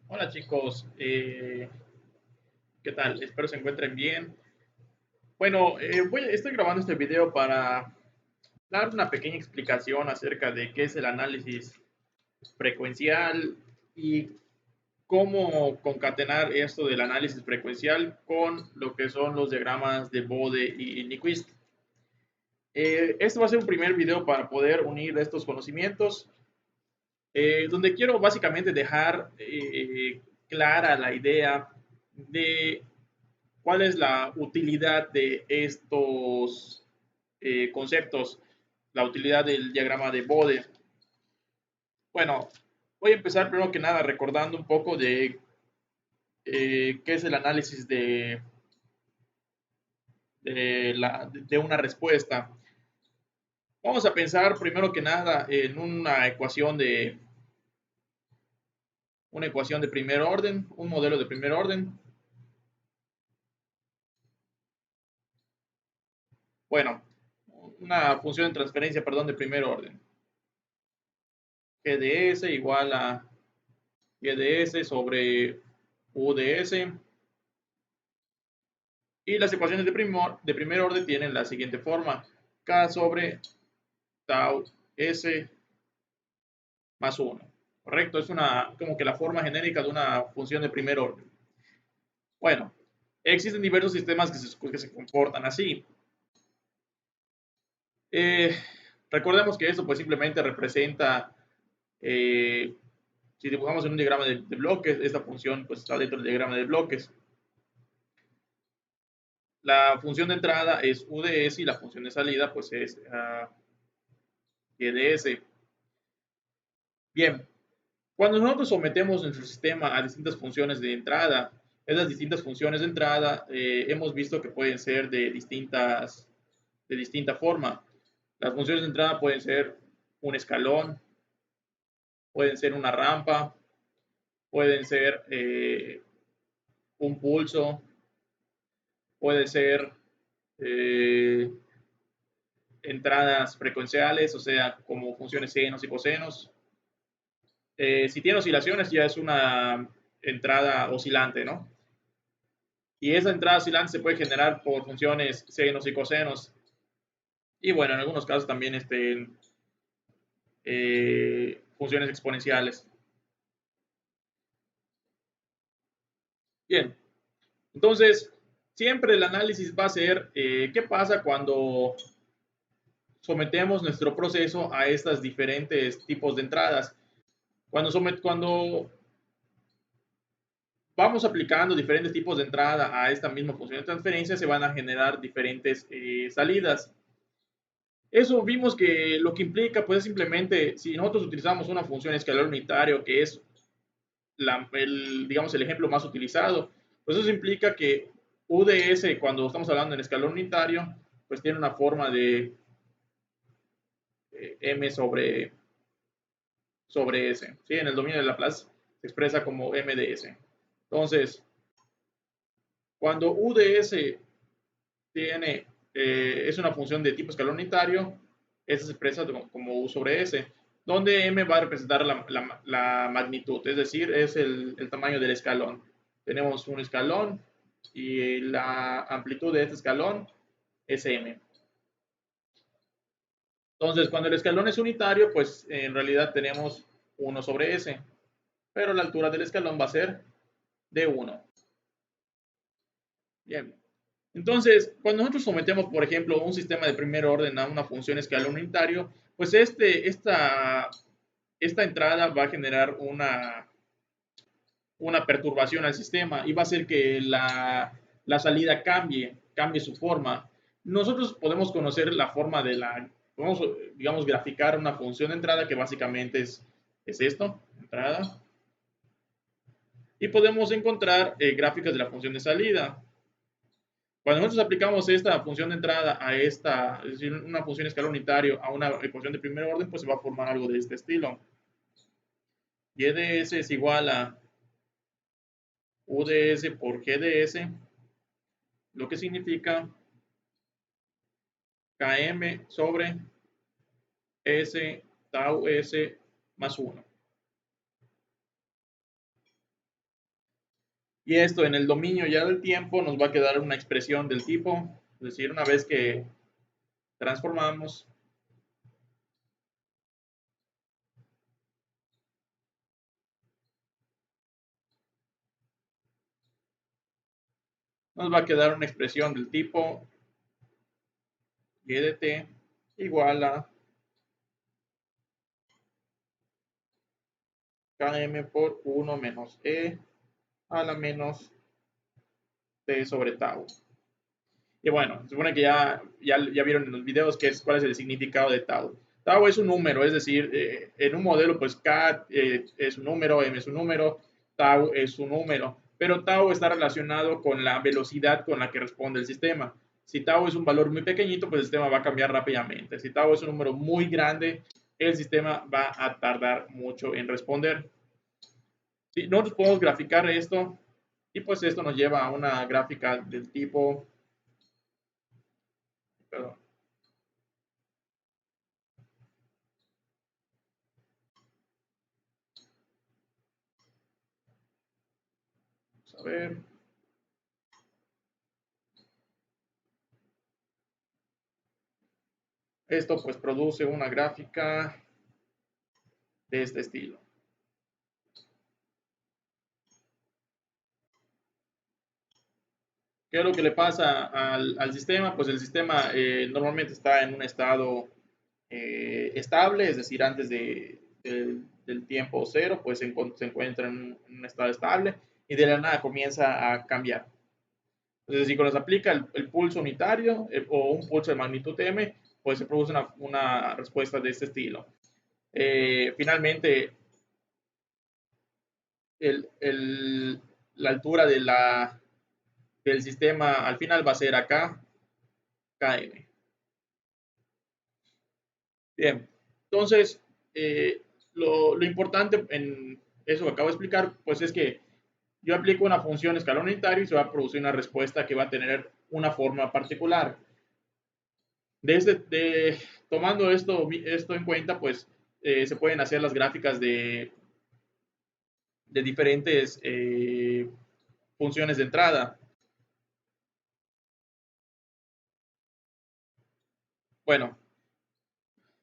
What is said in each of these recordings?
Hola chicos, ¿qué tal? Espero se encuentren bien. Bueno, estoy grabando este video para dar una pequeña explicación acerca de qué es el análisis frecuencial y cómo concatenar esto del análisis frecuencial con lo que son los diagramas de Bode y Nyquist. Este va a ser un primer video para poder unir estos conocimientos, donde quiero básicamente dejar clara la idea de ¿cuál es la utilidad de estos conceptos? La utilidad del diagrama de Bode. Bueno, voy a empezar primero que nada recordando un poco de qué es el análisis de una respuesta. Vamos a pensar primero que nada en una ecuación de primer orden, un modelo de primer orden. Bueno, una función de transferencia, perdón, de primer orden. G de S igual a Y de S sobre U de S. Y las ecuaciones de primer orden tienen la siguiente forma. K sobre tau S más 1. ¿Correcto? Es como que la forma genérica de una función de primer orden. Bueno, existen diversos sistemas que se comportan así. Eh, Recordemos que esto pues simplemente representa, eh, si dibujamos en un diagrama de bloques, esta función pues está dentro del diagrama de bloques. La función de entrada es U de S y la función de salida pues es Y de S. Bien, cuando nosotros sometemos nuestro sistema a distintas funciones de entrada, esas distintas funciones de entrada hemos visto que pueden ser de distinta forma. Las funciones de entrada pueden ser un escalón, pueden ser una rampa, pueden ser un pulso, puede ser eh, entradas frecuenciales, o sea, como funciones senos y cosenos. Si tiene oscilaciones ya es una entrada oscilante, ¿no? Y esa entrada oscilante se puede generar por funciones senos y cosenos. Y bueno, en algunos casos también funciones exponenciales. Bien, entonces siempre el análisis va a ser qué pasa cuando sometemos nuestro proceso a estos diferentes tipos de entradas. Cuando vamos aplicando diferentes tipos de entrada a esta misma función de transferencia, se van a generar diferentes salidas. Eso vimos que lo que implica, pues, es simplemente, si nosotros utilizamos una función escalar unitario, que es digamos, el ejemplo más utilizado, pues eso implica que UDS, cuando estamos hablando en escalón unitario, pues tiene una forma de M sobre S. ¿Sí? En el dominio de Laplace se expresa como M de S. Entonces, cuando UDS es una función de tipo escalón unitario, esa se expresa como U sobre S, donde M va a representar la magnitud, es decir, es el tamaño del escalón. Tenemos un escalón y la amplitud de este escalón es M. Entonces, cuando el escalón es unitario, pues en realidad tenemos 1 sobre S, pero la altura del escalón va a ser de 1. Bien. Entonces, cuando nosotros sometemos, por ejemplo, un sistema de primer orden a una función escalar unitario, pues esta entrada va a generar una perturbación al sistema y va a hacer que la salida cambie su forma. Nosotros podemos conocer la forma podemos, digamos, graficar una función de entrada que básicamente es esto, entrada, y podemos encontrar gráficas de la función de salida. Cuando nosotros aplicamos esta función de entrada es decir, una función escalar unitario a una ecuación de primer orden, pues se va a formar algo de este estilo. Y de S es igual a U de S por G de S, lo que significa Km sobre S tau S más 1. Y esto en el dominio ya del tiempo nos va a quedar una expresión del tipo, es decir, una vez que transformamos, nos va a quedar una expresión del tipo y de t igual a km por 1 menos e a la menos t sobre tau. Y bueno, se supone que ya vieron en los videos cuál es el significado de tau. Tau es un número, es decir, en un modelo, pues K es un número, M es un número, tau es un número, pero tau está relacionado con la velocidad con la que responde el sistema. Si tau es un valor muy pequeñito, pues el sistema va a cambiar rápidamente. Si tau es un número muy grande, el sistema va a tardar mucho en responder. Si nosotros podemos graficar esto, y pues esto nos lleva a una gráfica del tipo, perdón, vamos a ver. Esto pues produce una gráfica de este estilo. ¿Qué es lo que le pasa al sistema? Pues el sistema normalmente está en un estado estable, es decir, antes del tiempo cero, pues se encuentra en un estado estable y de la nada comienza a cambiar. Entonces, si cuando se aplica el pulso unitario o un pulso de magnitud m, pues se produce una respuesta de este estilo. Finalmente, la altura del sistema al final va a ser acá, km. Bien, entonces, lo importante en eso que acabo de explicar, pues es que yo aplico una función escalón unitario y se va a producir una respuesta que va a tener una forma particular. Tomando esto en cuenta, pues se pueden hacer las gráficas de diferentes funciones de entrada. Bueno,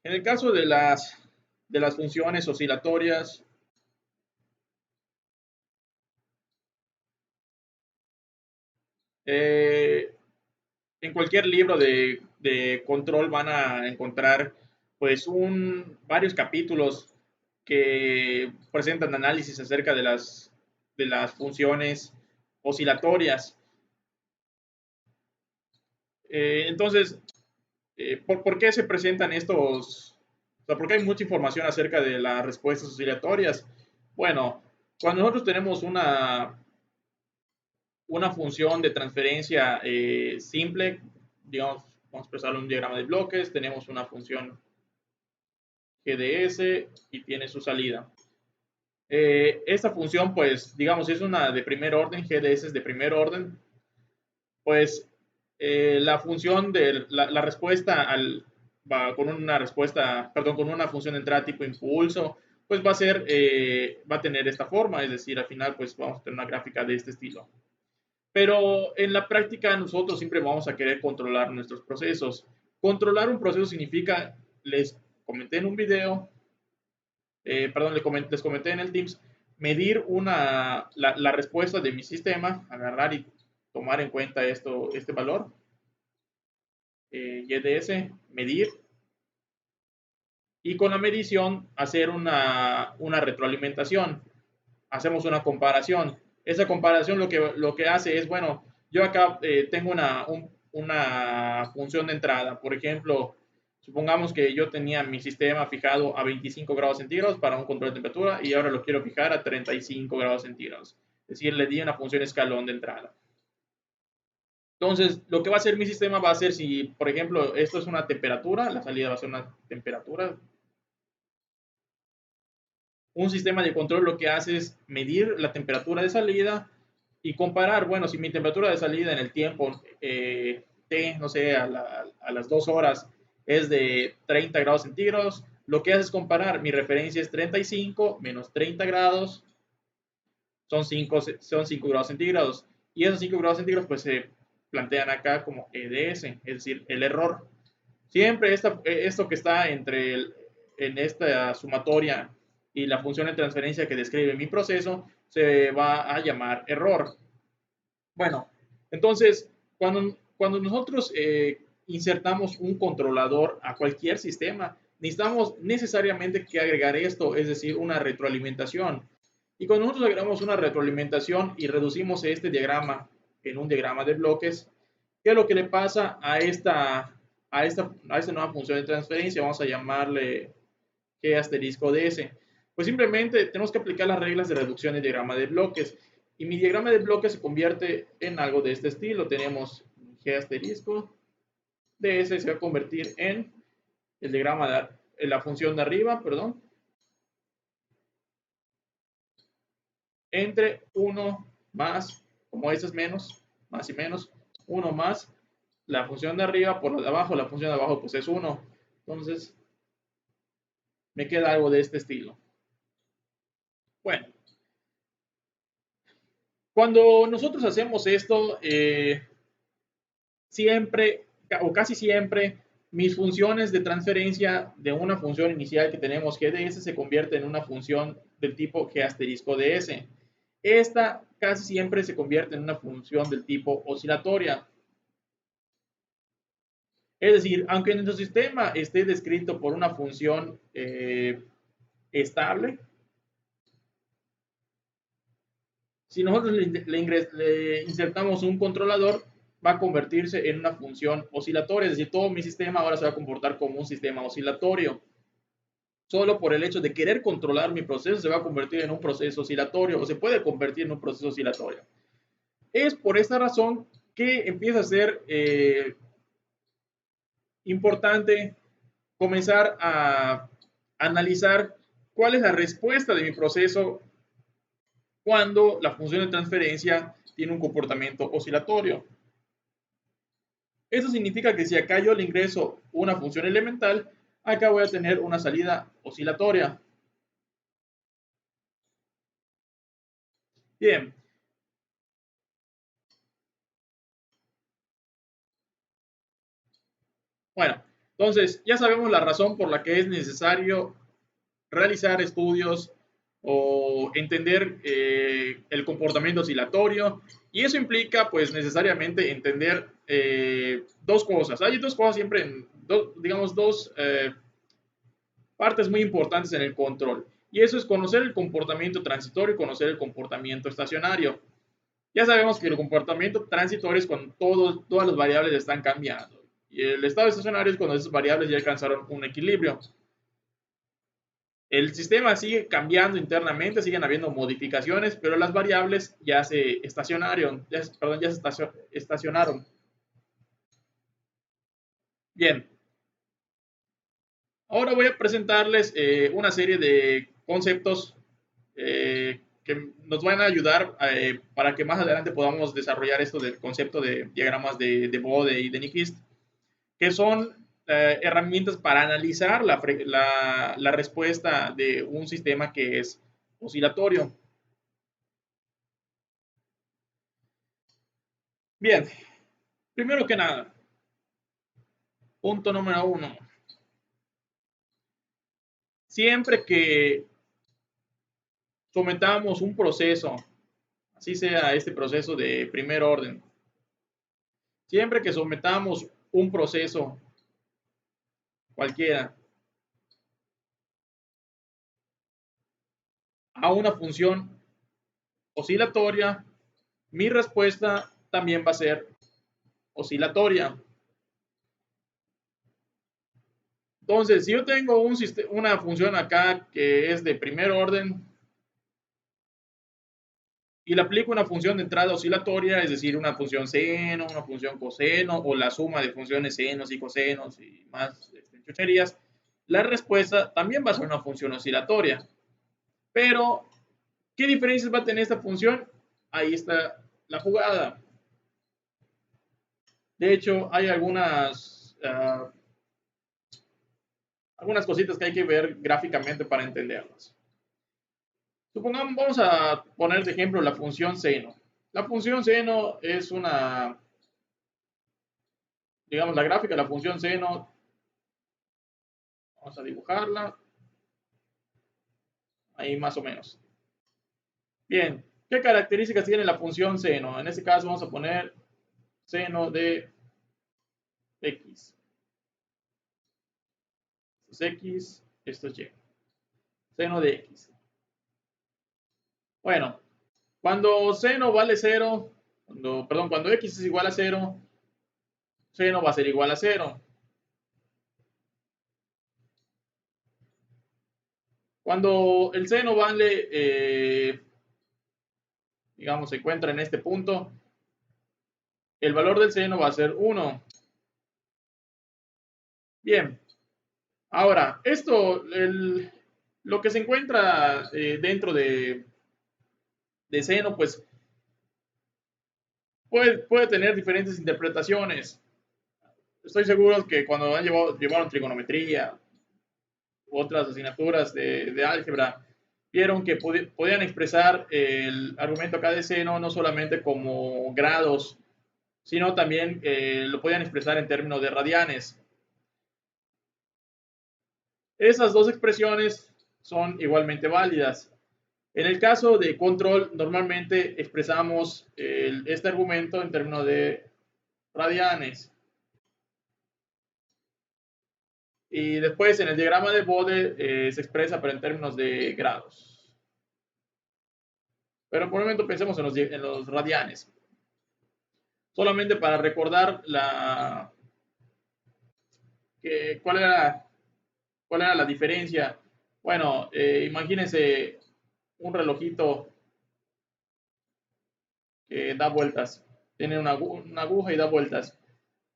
en el caso de las funciones oscilatorias, eh, en cualquier libro de control van a encontrar pues varios capítulos que presentan análisis acerca de las funciones oscilatorias. Entonces, ¿por qué se presentan estos? O sea, ¿por qué hay mucha información acerca de las respuestas oscilatorias? Bueno, cuando nosotros tenemos una función de transferencia simple, digamos, vamos a expresarlo en un diagrama de bloques, tenemos una función GDS y tiene su salida. Esta función, pues, digamos, es una de primer orden, GDS es de primer orden, pues la función de la respuesta con una respuesta, perdón, con una función de entrada tipo impulso, pues va a tener esta forma, es decir, al final, pues vamos a tener una gráfica de este estilo. Pero en la práctica nosotros siempre vamos a querer controlar nuestros procesos. Controlar un proceso significa, les comenté en un video, perdón, les comenté en el Teams, medir la respuesta de mi sistema, agarrar y tomar en cuenta este valor, YDS, medir, y con la medición hacer una retroalimentación. Hacemos una comparación. Esa comparación lo que hace es, bueno, yo acá tengo una función de entrada. Por ejemplo, supongamos que yo tenía mi sistema fijado a 25 grados centígrados para un control de temperatura y ahora lo quiero fijar a 35 grados centígrados. Es decir, le di una función escalón de entrada. Entonces, lo que va a hacer mi sistema va a ser si, por ejemplo, esto es una temperatura, la salida va a ser una temperatura. Un sistema de control lo que hace es medir la temperatura de salida y comparar, bueno, si mi temperatura de salida en el tiempo T, no sé, a las 2 horas es de 30 grados centígrados, lo que hace es comparar, mi referencia es 35 menos 30 grados son 5 grados centígrados. Y esos 5 grados centígrados pues se plantean acá como EDS, es decir, el error. Siempre esto que está en esta sumatoria y la función de transferencia que describe mi proceso se va a llamar error. Bueno, entonces, cuando nosotros insertamos un controlador a cualquier sistema, necesitamos necesariamente que agregar esto, es decir, una retroalimentación. Y cuando nosotros agregamos una retroalimentación y reducimos este diagrama en un diagrama de bloques, ¿qué es lo que le pasa a esta nueva función de transferencia? Vamos a llamarle G asterisco ds. Pues simplemente tenemos que aplicar las reglas de reducción de diagrama de bloques. Y mi diagrama de bloques se convierte en algo de este estilo. Tenemos G asterisco ds se va a convertir en el diagrama en la función de arriba, perdón, entre 1 más, como este es menos, más y menos, 1 más la función de arriba por la de abajo, la función de abajo pues es 1. Entonces, me queda algo de este estilo. Bueno, cuando nosotros hacemos esto, siempre o casi siempre mis funciones de transferencia de una función inicial que tenemos GDS se convierte en una función del tipo G asterisco DS. Esta casi siempre se convierte en una función del tipo oscilatoria. Es decir, aunque nuestro sistema esté descrito por una función estable, si nosotros le insertamos un controlador, va a convertirse en una función oscilatoria, es decir, todo mi sistema ahora se va a comportar como un sistema oscilatorio. Solo por el hecho de querer controlar mi proceso se va a convertir en un proceso oscilatorio o se puede convertir en un proceso oscilatorio. Es por esta razón que empieza a ser importante comenzar a analizar cuál es la respuesta de mi proceso cuando la función de transferencia tiene un comportamiento oscilatorio. Eso significa que si acá yo le ingreso una función elemental, acá voy a tener una salida oscilatoria. Bien. Bueno, entonces ya sabemos la razón por la que es necesario realizar estudios o entender el comportamiento oscilatorio y eso implica pues necesariamente entender dos cosas. Hay dos cosas siempre, digamos dos partes muy importantes en el control y eso es conocer el comportamiento transitorio y conocer el comportamiento estacionario. Ya sabemos que el comportamiento transitorio es cuando todas las variables están cambiando y el estado estacionario es cuando esas variables ya alcanzaron un equilibrio. El sistema sigue cambiando internamente, siguen habiendo modificaciones, pero las variables ya se estacionaron, ya se estacionaron. Bien, ahora voy a presentarles una serie de conceptos que nos van a ayudar para que más adelante podamos desarrollar esto del concepto de diagramas de Bode y de Nyquist, que son herramientas para analizar la respuesta de un sistema que es oscilatorio. Bien, primero que nada, punto número uno. Siempre que sometamos un proceso, así sea este proceso de primer orden, siempre que sometamos un proceso cualquiera a una función oscilatoria, mi respuesta también va a ser oscilatoria. Entonces, si yo tengo una función acá que es de primer orden y le aplico una función de entrada oscilatoria, es decir, una función seno, una función coseno o la suma de funciones senos y cosenos y más chucherías, la respuesta también va a ser una función oscilatoria. Pero, ¿qué diferencias va a tener esta función? Ahí está la jugada. De hecho, hay algunas cositas que hay que ver gráficamente para entenderlas. Supongamos, vamos a poner de ejemplo la función seno. La función seno es una, digamos, la gráfica de la función seno. Vamos a dibujarla, ahí más o menos. Bien, ¿qué características tiene la función seno? En este caso vamos a poner seno de x. Esto es x, esto es y. Seno de x. Bueno, cuando seno vale 0, cuando x es igual a 0, seno va a ser igual a 0. Cuando el seno vale, digamos, se encuentra en este punto, el valor del seno va a ser 1. Bien, ahora, lo que se encuentra dentro de seno, pues puede tener diferentes interpretaciones. Estoy seguro que cuando llevaron trigonometría u otras asignaturas de álgebra, vieron que podían expresar el argumento acá de seno no solamente como grados, sino también lo podían expresar en términos de radianes. Esas dos expresiones son igualmente válidas. En el caso de control, normalmente expresamos este argumento en términos de radianes. Y después en el diagrama de Bode se expresa pero en términos de grados. Pero por el momento pensemos en los radianes. Solamente para recordar cuál era la diferencia. Bueno, imagínense un relojito que da vueltas. Tiene una aguja y da vueltas.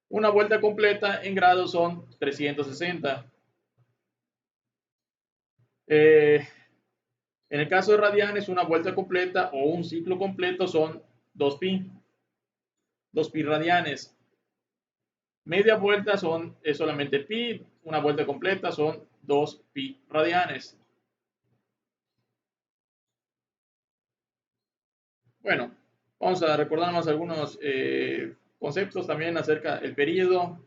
Una vuelta completa en grados son 360. En el caso de radianes, una vuelta completa o un ciclo completo son 2pi, 2pi radianes. Media vuelta es solamente pi, una vuelta completa son 2pi radianes. Bueno, vamos a recordarnos algunos conceptos también acerca del período.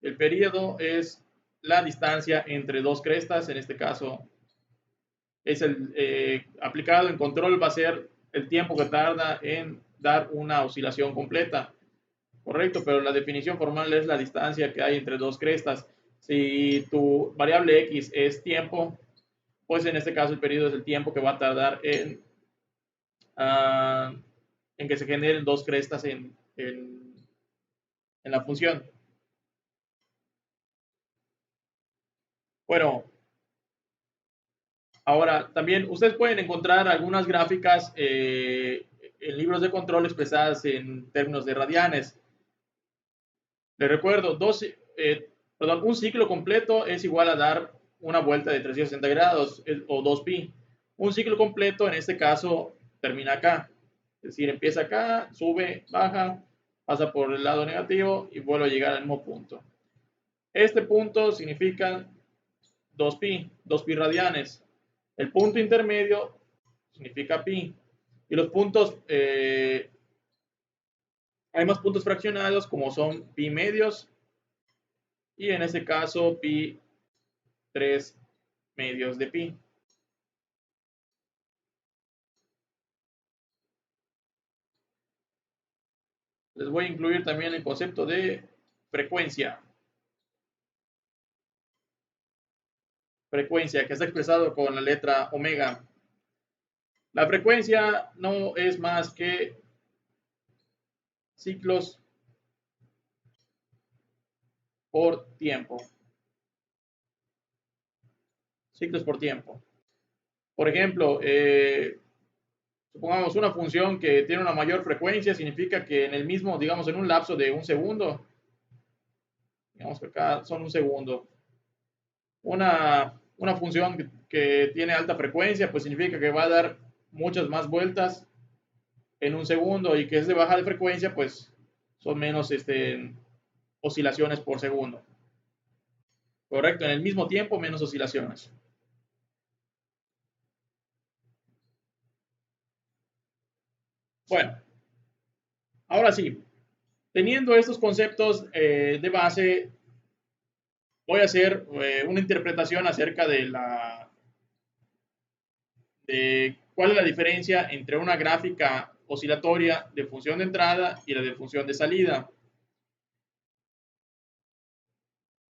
El período es la distancia entre dos crestas, en este caso es aplicado en control, va a ser el tiempo que tarda en dar una oscilación completa. Correcto, pero la definición formal es la distancia que hay entre dos crestas. Si tu variable x es tiempo, pues en este caso el periodo es el tiempo que va a tardar uh, en que se generen dos crestas en la función. Bueno, ahora también ustedes pueden encontrar algunas gráficas en libros de control expresadas en términos de radianes. Les recuerdo, un ciclo completo es igual a dar una vuelta de 360 grados o 2pi. Un ciclo completo en este caso termina acá. Es decir, empieza acá, sube, baja, pasa por el lado negativo y vuelve a llegar al mismo punto. Este punto significa 2pi radianes. El punto intermedio significa pi. Y los puntos, hay más puntos fraccionados como son pi medios y en este caso pi 3 medios de pi. Les voy a incluir también el concepto de frecuencia. Frecuencia que está expresado con la letra omega. La frecuencia no es más que ciclos por tiempo. Ciclos por tiempo. Por ejemplo, supongamos una función que tiene una mayor frecuencia, significa que en el mismo, digamos, en un lapso de un segundo, digamos que acá son un segundo, una función que tiene alta frecuencia, pues significa que va a dar muchas más vueltas en un segundo y que es de baja de frecuencia, pues son menos oscilaciones por segundo. Correcto, en el mismo tiempo menos oscilaciones. Bueno, ahora sí, teniendo estos conceptos de base, voy a hacer una interpretación acerca de cuál es la diferencia entre una gráfica oscilatoria de función de entrada y la de función de salida.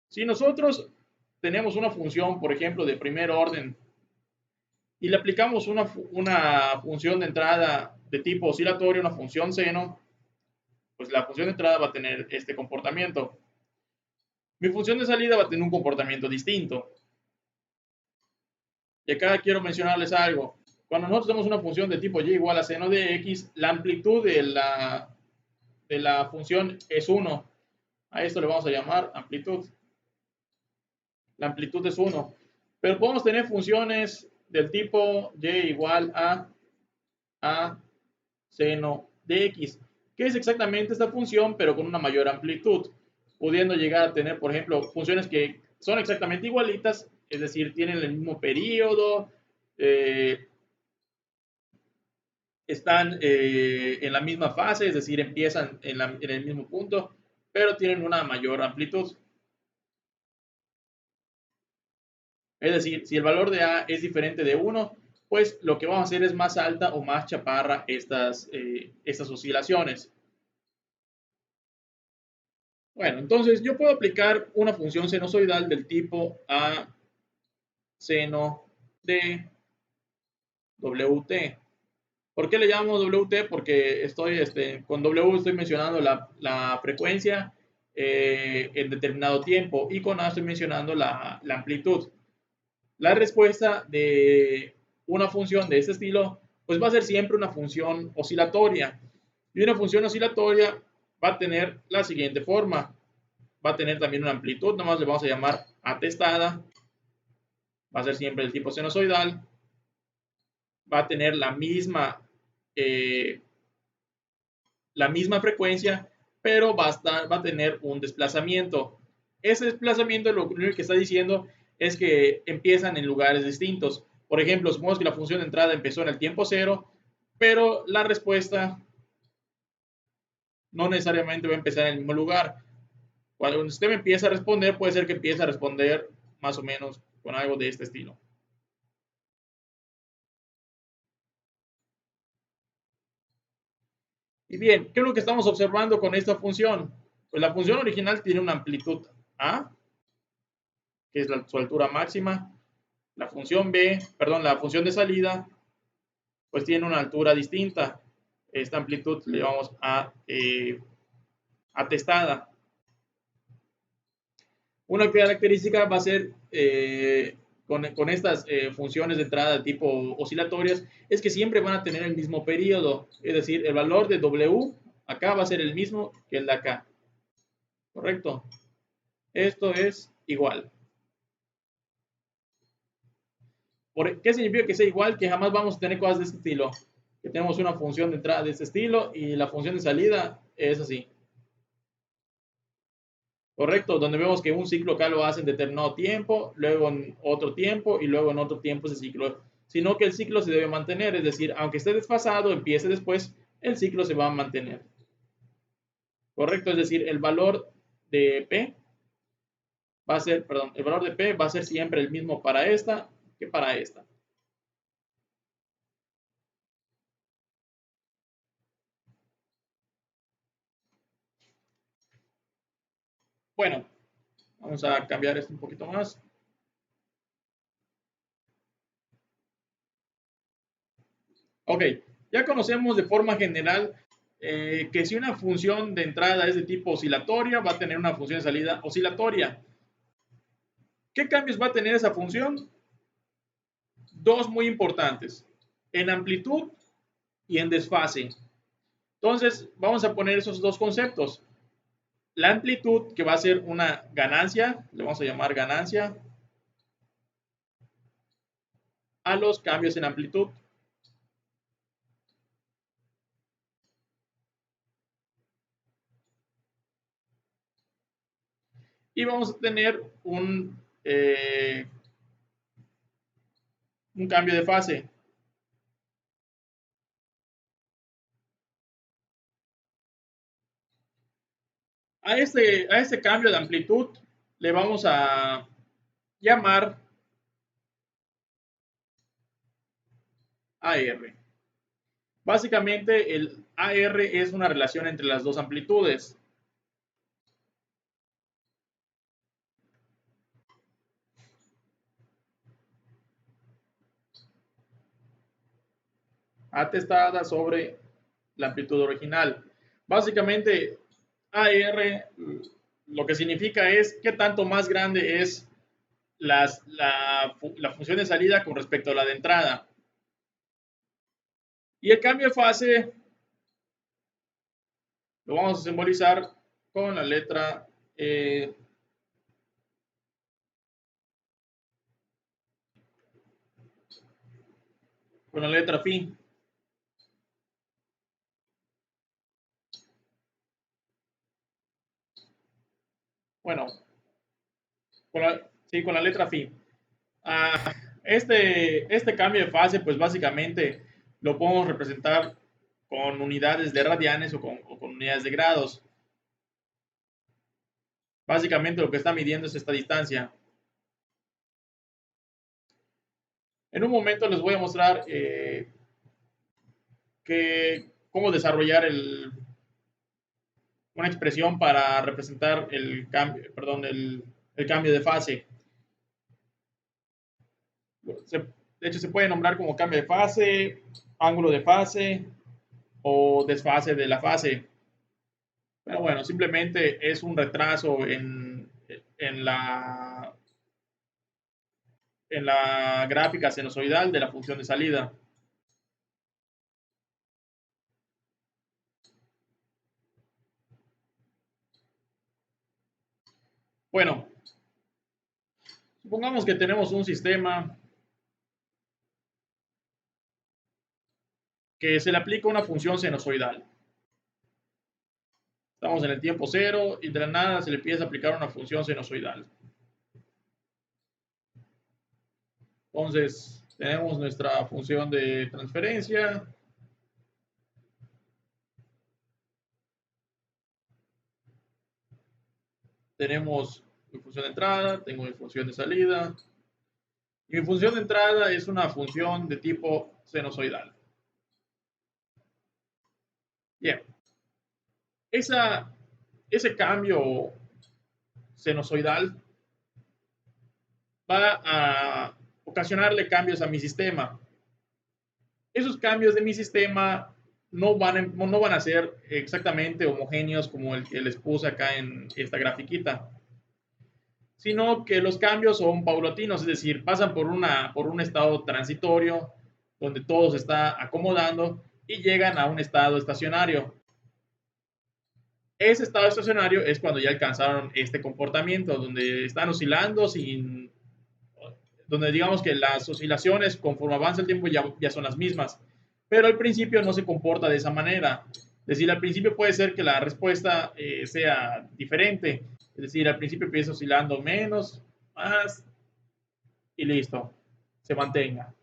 Si nosotros tenemos una función, por ejemplo, de primer orden y le aplicamos una función de entrada de tipo oscilatorio, una función seno, pues la función de entrada va a tener este comportamiento. Mi función de salida va a tener un comportamiento distinto. Y acá quiero mencionarles algo. Cuando nosotros tenemos una función de tipo y igual a seno de x, la amplitud de la función es 1. A esto le vamos a llamar amplitud. La amplitud es 1. Pero podemos tener funciones del tipo y igual a seno de x, que es exactamente esta función, pero con una mayor amplitud, pudiendo llegar a tener, por ejemplo, funciones que son exactamente igualitas, es decir, tienen el mismo periodo, eh, están en la misma fase, es decir, empiezan en el mismo punto, pero tienen una mayor amplitud. Es decir, si el valor de A es diferente de 1, pues lo que vamos a hacer es más alta o más chaparra estas oscilaciones. Bueno, entonces yo puedo aplicar una función sinusoidal del tipo A seno de WT. ¿Por qué le llamamos WT? Porque con W estoy mencionando la frecuencia en determinado tiempo y con A estoy mencionando la amplitud. La respuesta de una función de este estilo pues va a ser siempre una función oscilatoria. Y una función oscilatoria va a tener la siguiente forma. Va a tener también una amplitud, nomás le vamos a llamar atestada. Va a ser siempre el tipo sinusoidal. Va a tener eh, la misma frecuencia, pero va a tener un desplazamiento. Ese desplazamiento lo único que está diciendo es que empiezan en lugares distintos. Por ejemplo, supongamos que la función de entrada empezó en el tiempo cero, pero la respuesta no necesariamente va a empezar en el mismo lugar. Cuando el sistema empieza a responder, puede ser que empiece a responder más o menos con algo de este estilo. Y bien, ¿qué es lo que estamos observando con esta función? Pues la función original tiene una amplitud A, que es su altura máxima. La función B, perdón, la función de salida, pues tiene una altura distinta. Esta amplitud le llamamos a atestada. Una característica va a ser con estas funciones de entrada de tipo oscilatorias es que siempre van a tener el mismo periodo, es decir, el valor de W acá va a ser el mismo que el de acá, ¿correcto? Esto es igual. ¿Qué significa que sea igual? Que jamás vamos a tener cosas de este estilo. Que tenemos una función de entrada de este estilo y la función de salida es así. Correcto, donde vemos que un ciclo acá lo hace en determinado tiempo, luego en otro tiempo y luego en otro tiempo ese ciclo. Sino que el ciclo se debe mantener, es decir, aunque esté desfasado, empiece después, el ciclo se va a mantener. Correcto, es decir, el valor de P va a ser, perdón, el valor de P va a ser siempre el mismo para esta que para esta. Bueno, vamos a cambiar esto un poquito más. Ok, ya conocemos de forma general que si una función de entrada es de tipo oscilatoria, va a tener una función de salida oscilatoria. ¿Qué cambios va a tener esa función? Dos muy importantes, en amplitud y en desfase. Entonces, vamos a poner esos dos conceptos. La amplitud, que va a ser una ganancia, le vamos a llamar ganancia, a los cambios en amplitud. Y vamos a tener un cambio de fase. A este cambio de amplitud le vamos a llamar AR. Básicamente el AR es una relación entre las dos amplitudes. Atestada sobre la amplitud original. Básicamente, AR lo que significa es qué tanto más grande es la función de salida con respecto a la de entrada. Y el cambio de fase lo vamos a simbolizar con la letra con la letra phi. Bueno, sí, con la letra phi. Este cambio de fase, pues básicamente lo podemos representar con unidades de radianes o con unidades de grados. Básicamente lo que está midiendo es esta distancia. En un momento les voy a mostrar cómo desarrollar una expresión para representar el cambio, perdón, el cambio de fase. De hecho, se puede nombrar como cambio de fase, ángulo de fase o desfase de la fase. Pero bueno, simplemente es un retraso en la, en la gráfica sinusoidal de la función de salida. Bueno, supongamos que tenemos un sistema que se le aplica una función sinusoidal. Estamos en el tiempo cero y de la nada se le empieza a aplicar una función sinusoidal. Entonces, tenemos nuestra función de transferencia. Tenemos mi función de entrada, tengo mi función de salida. Y mi función de entrada es una función de tipo sinusoidal. Bien, ese cambio sinusoidal va a ocasionarle cambios a mi sistema. Esos cambios de mi sistema no van a ser exactamente homogéneos como el que les puse acá en esta grafiquita, sino que los cambios son paulatinos, es decir, pasan por un estado transitorio donde todo se está acomodando y llegan a un estado estacionario. Ese estado estacionario es cuando ya alcanzaron este comportamiento, donde están oscilando donde digamos que las oscilaciones conforme avanza el tiempo ya son las mismas, pero al principio no se comporta de esa manera. Es decir, al principio puede ser que la respuesta sea diferente, es decir, al principio empieza oscilando menos, más y listo, se mantenga.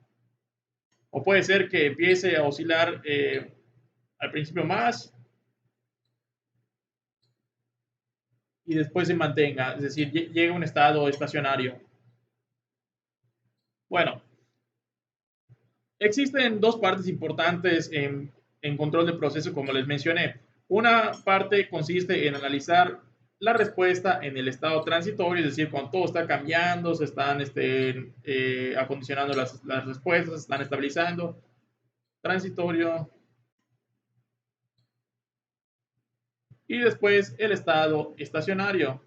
O puede ser que empiece a oscilar al principio más y después se mantenga, es decir, llega a un estado estacionario. Bueno, existen dos partes importantes en control de proceso, como les mencioné. Una parte consiste en analizar la respuesta en el estado transitorio, es decir, cuando todo está cambiando, se están acondicionando las respuestas, se están estabilizando. Transitorio. Y después el estado estacionario,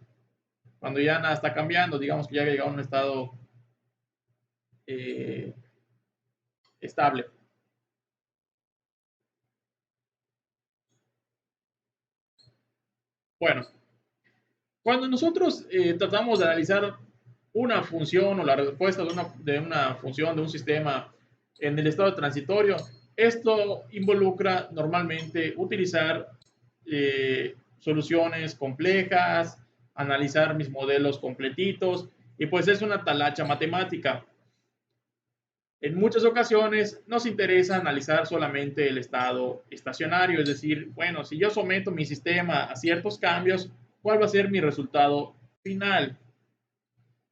cuando ya nada está cambiando, digamos que ya ha llegado a un estado eh, estable. Bueno, cuando nosotros tratamos de analizar una función o la respuesta de una función de un sistema en el estado transitorio, esto involucra normalmente utilizar soluciones complejas, analizar mis modelos completitos y pues es una talacha matemática. En muchas ocasiones nos interesa analizar solamente el estado estacionario, es decir, bueno, si yo someto mi sistema a ciertos cambios, cuál va a ser mi resultado final.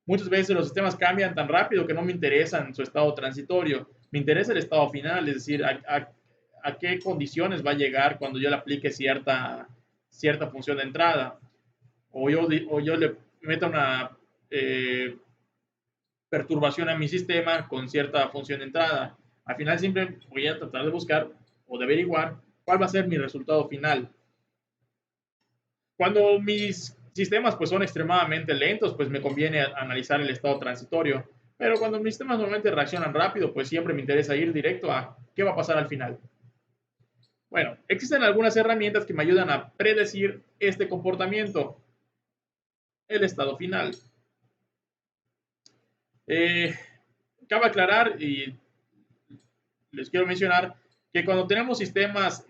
Muchas veces los sistemas cambian tan rápido que no me interesan su estado transitorio, me interesa el estado final, es decir, a qué condiciones va a llegar cuando yo le aplique cierta función de entrada, o yo le meta una perturbación a mi sistema con cierta función de entrada. Al final siempre voy a tratar de buscar o de averiguar cuál va a ser mi resultado final. Cuando mis sistemas pues son extremadamente lentos, pues me conviene analizar el estado transitorio. Pero cuando mis sistemas normalmente reaccionan rápido, pues siempre me interesa ir directo a qué va a pasar al final. Bueno, existen algunas herramientas que me ayudan a predecir este comportamiento, el estado final. Eh, Cabe aclarar y les quiero mencionar que cuando tenemos sistemas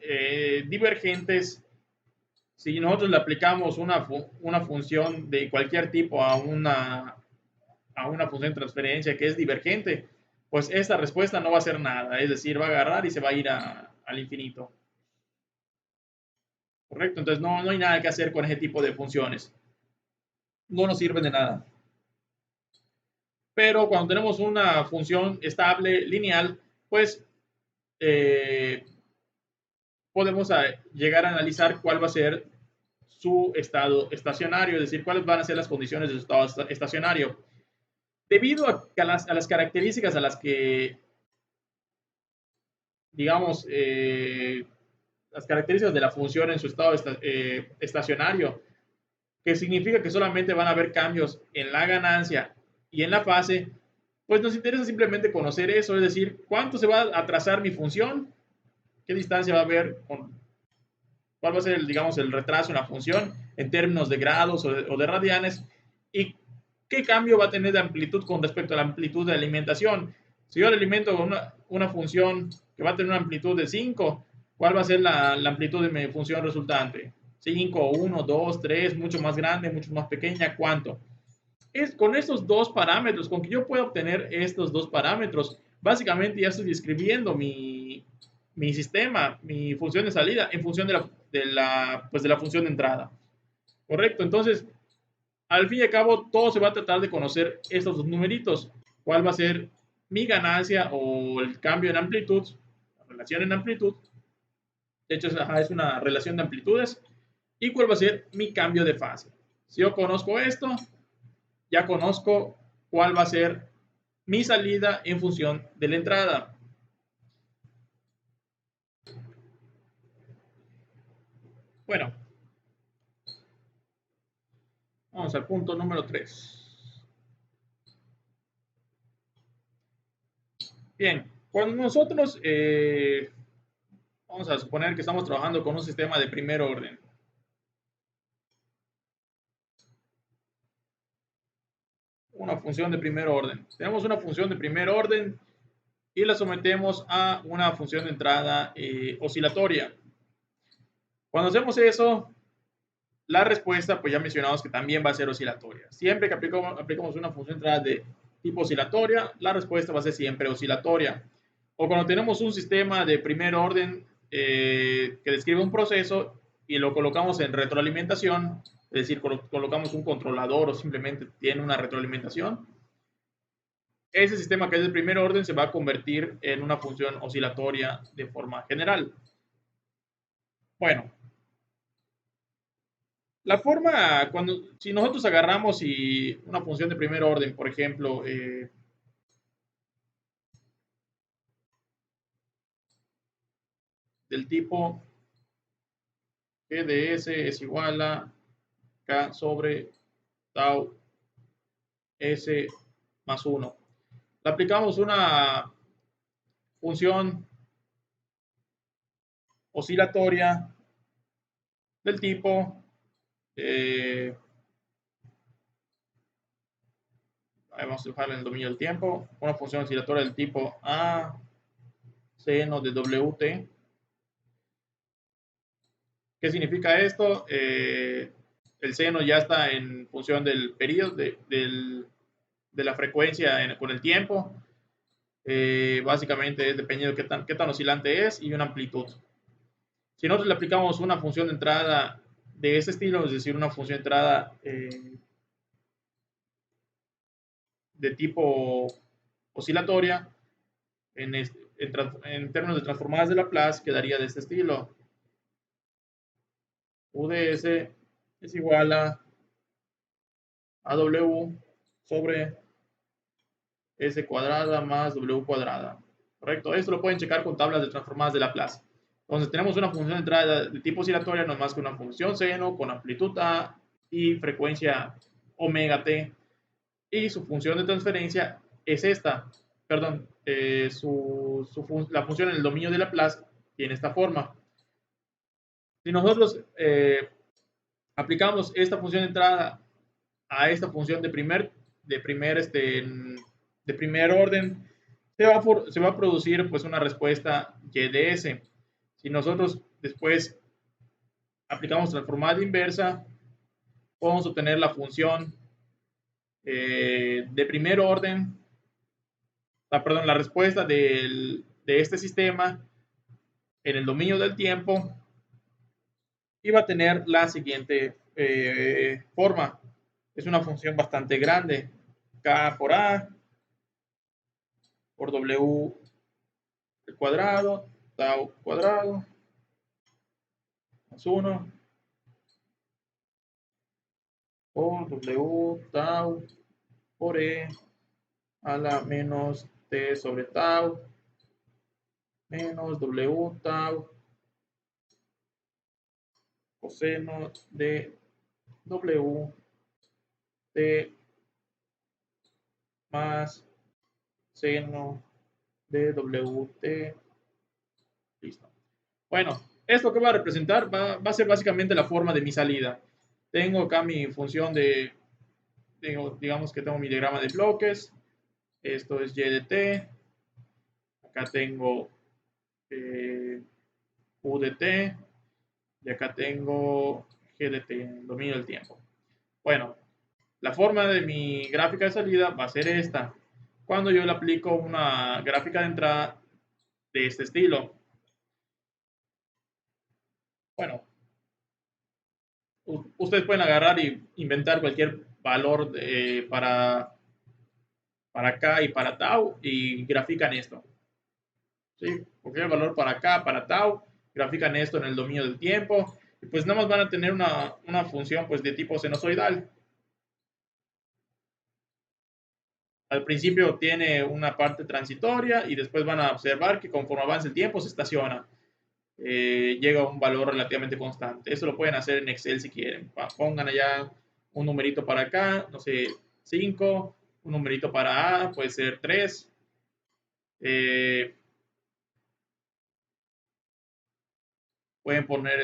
divergentes, si nosotros le aplicamos una función de cualquier tipo a una función de transferencia que es divergente, pues esta respuesta no va a hacer nada, es decir, va a agarrar y se va a ir al infinito. ¿Correcto? Entonces no hay nada que hacer con ese tipo de funciones. No nos sirven de nada. Pero cuando tenemos una función estable, lineal, pues eh, podemos llegar a analizar cuál va a ser su estado estacionario, es decir, cuáles van a ser las condiciones de su estado estacionario. Debido a las características a las que, digamos, las características de la función en su estado estacionario, que significa que solamente van a haber cambios en la ganancia y en la fase, pues nos interesa simplemente conocer eso, es decir, cuánto se va a trazar mi función, qué distancia va a haber, cuál va a ser, digamos, el retraso en la función en términos de grados o de radianes, y qué cambio va a tener de amplitud con respecto a la amplitud de alimentación. Si yo le alimento una función que va a tener una amplitud de 5, ¿cuál va a ser la amplitud de mi función resultante? 5, 1, 2, 3, mucho más grande, mucho más pequeña, ¿cuánto? Es con estos dos parámetros, con que yo pueda obtener estos dos parámetros, básicamente ya estoy describiendo mi sistema, mi función de salida en función de la función de entrada. ¿Correcto? Entonces, al fin y al cabo, todo se va a tratar de conocer estos dos numeritos. ¿Cuál va a ser mi ganancia o el cambio en amplitud? La relación en amplitud. De hecho, es una relación de amplitudes. ¿Y cuál va a ser mi cambio de fase? Si yo conozco esto, ya conozco cuál va a ser mi salida en función de la entrada. Bueno, vamos al punto número 3. Bien, cuando nosotros vamos a suponer que estamos trabajando con un sistema de primer orden. Una función de primer orden. Tenemos una función de primer orden y la sometemos a una función de entrada oscilatoria. Cuando hacemos eso, la respuesta, pues ya mencionamos que también va a ser oscilatoria. Siempre que aplicamos una función de entrada de tipo oscilatoria, la respuesta va a ser siempre oscilatoria. O cuando tenemos un sistema de primer orden que describe un proceso y lo colocamos en retroalimentación, es decir, colocamos un controlador o simplemente tiene una retroalimentación, ese sistema que es de primer orden se va a convertir en una función oscilatoria de forma general. Bueno, la forma, si nosotros agarramos y una función de primer orden, por ejemplo, del tipo G de S es igual a K sobre tau S más 1. Le aplicamos una función oscilatoria del tipo vamos a dejarle en el dominio del tiempo, una función oscilatoria del tipo A seno de WT. ¿Qué significa esto? El seno ya está en función del periodo, de la frecuencia con el tiempo. Básicamente es dependiendo de qué tan oscilante es y una amplitud. Si nosotros le aplicamos una función de entrada de este estilo, es decir, una función de entrada de tipo oscilatoria, en términos de transformadas de Laplace, quedaría de este estilo. UDS es igual a W sobre S cuadrada más W cuadrada. ¿Correcto? Esto lo pueden checar con tablas de transformadas de Laplace. Entonces tenemos una función de entrada de tipo oscilatoria, no es más que una función seno con amplitud A y frecuencia omega t. Y su función de transferencia es esta. Perdón, la función en el dominio de Laplace tiene esta forma. Si nosotros aplicamos esta función de entrada a esta función de primer orden, se va a producir pues una respuesta y de s. Si nosotros después aplicamos transformada inversa, podemos obtener la función de primer orden, perdón, la respuesta de este sistema en el dominio del tiempo y va a tener la siguiente forma. Es una función bastante grande. K por A por W cuadrado, tau cuadrado, más 1 por W tau por E a la menos T sobre tau menos W tau coseno de W T más seno de WT. Listo. Bueno, esto que va a representar va a ser básicamente la forma de mi salida. Tengo acá mi función digamos que tengo mi diagrama de bloques. Esto es y de t. Acá tengo u de t. Y acá tengo g de t, el dominio del tiempo. Bueno, la forma de mi gráfica de salida va a ser esta. Cuando yo le aplico una gráfica de entrada de este estilo. Bueno, ustedes pueden agarrar y inventar cualquier valor para K y para tau y grafican esto. ¿Sí? Cualquier valor para K, para tau, grafican esto en el dominio del tiempo y pues nada más van a tener una función pues de tipo sinusoidal. Al principio tiene una parte transitoria y después van a observar que conforme avanza el tiempo se estaciona. Llega a un valor relativamente constante. Eso lo pueden hacer en Excel si quieren. Pongan allá un numerito para acá, no sé, 5, un numerito para A, puede ser 3. Pueden poner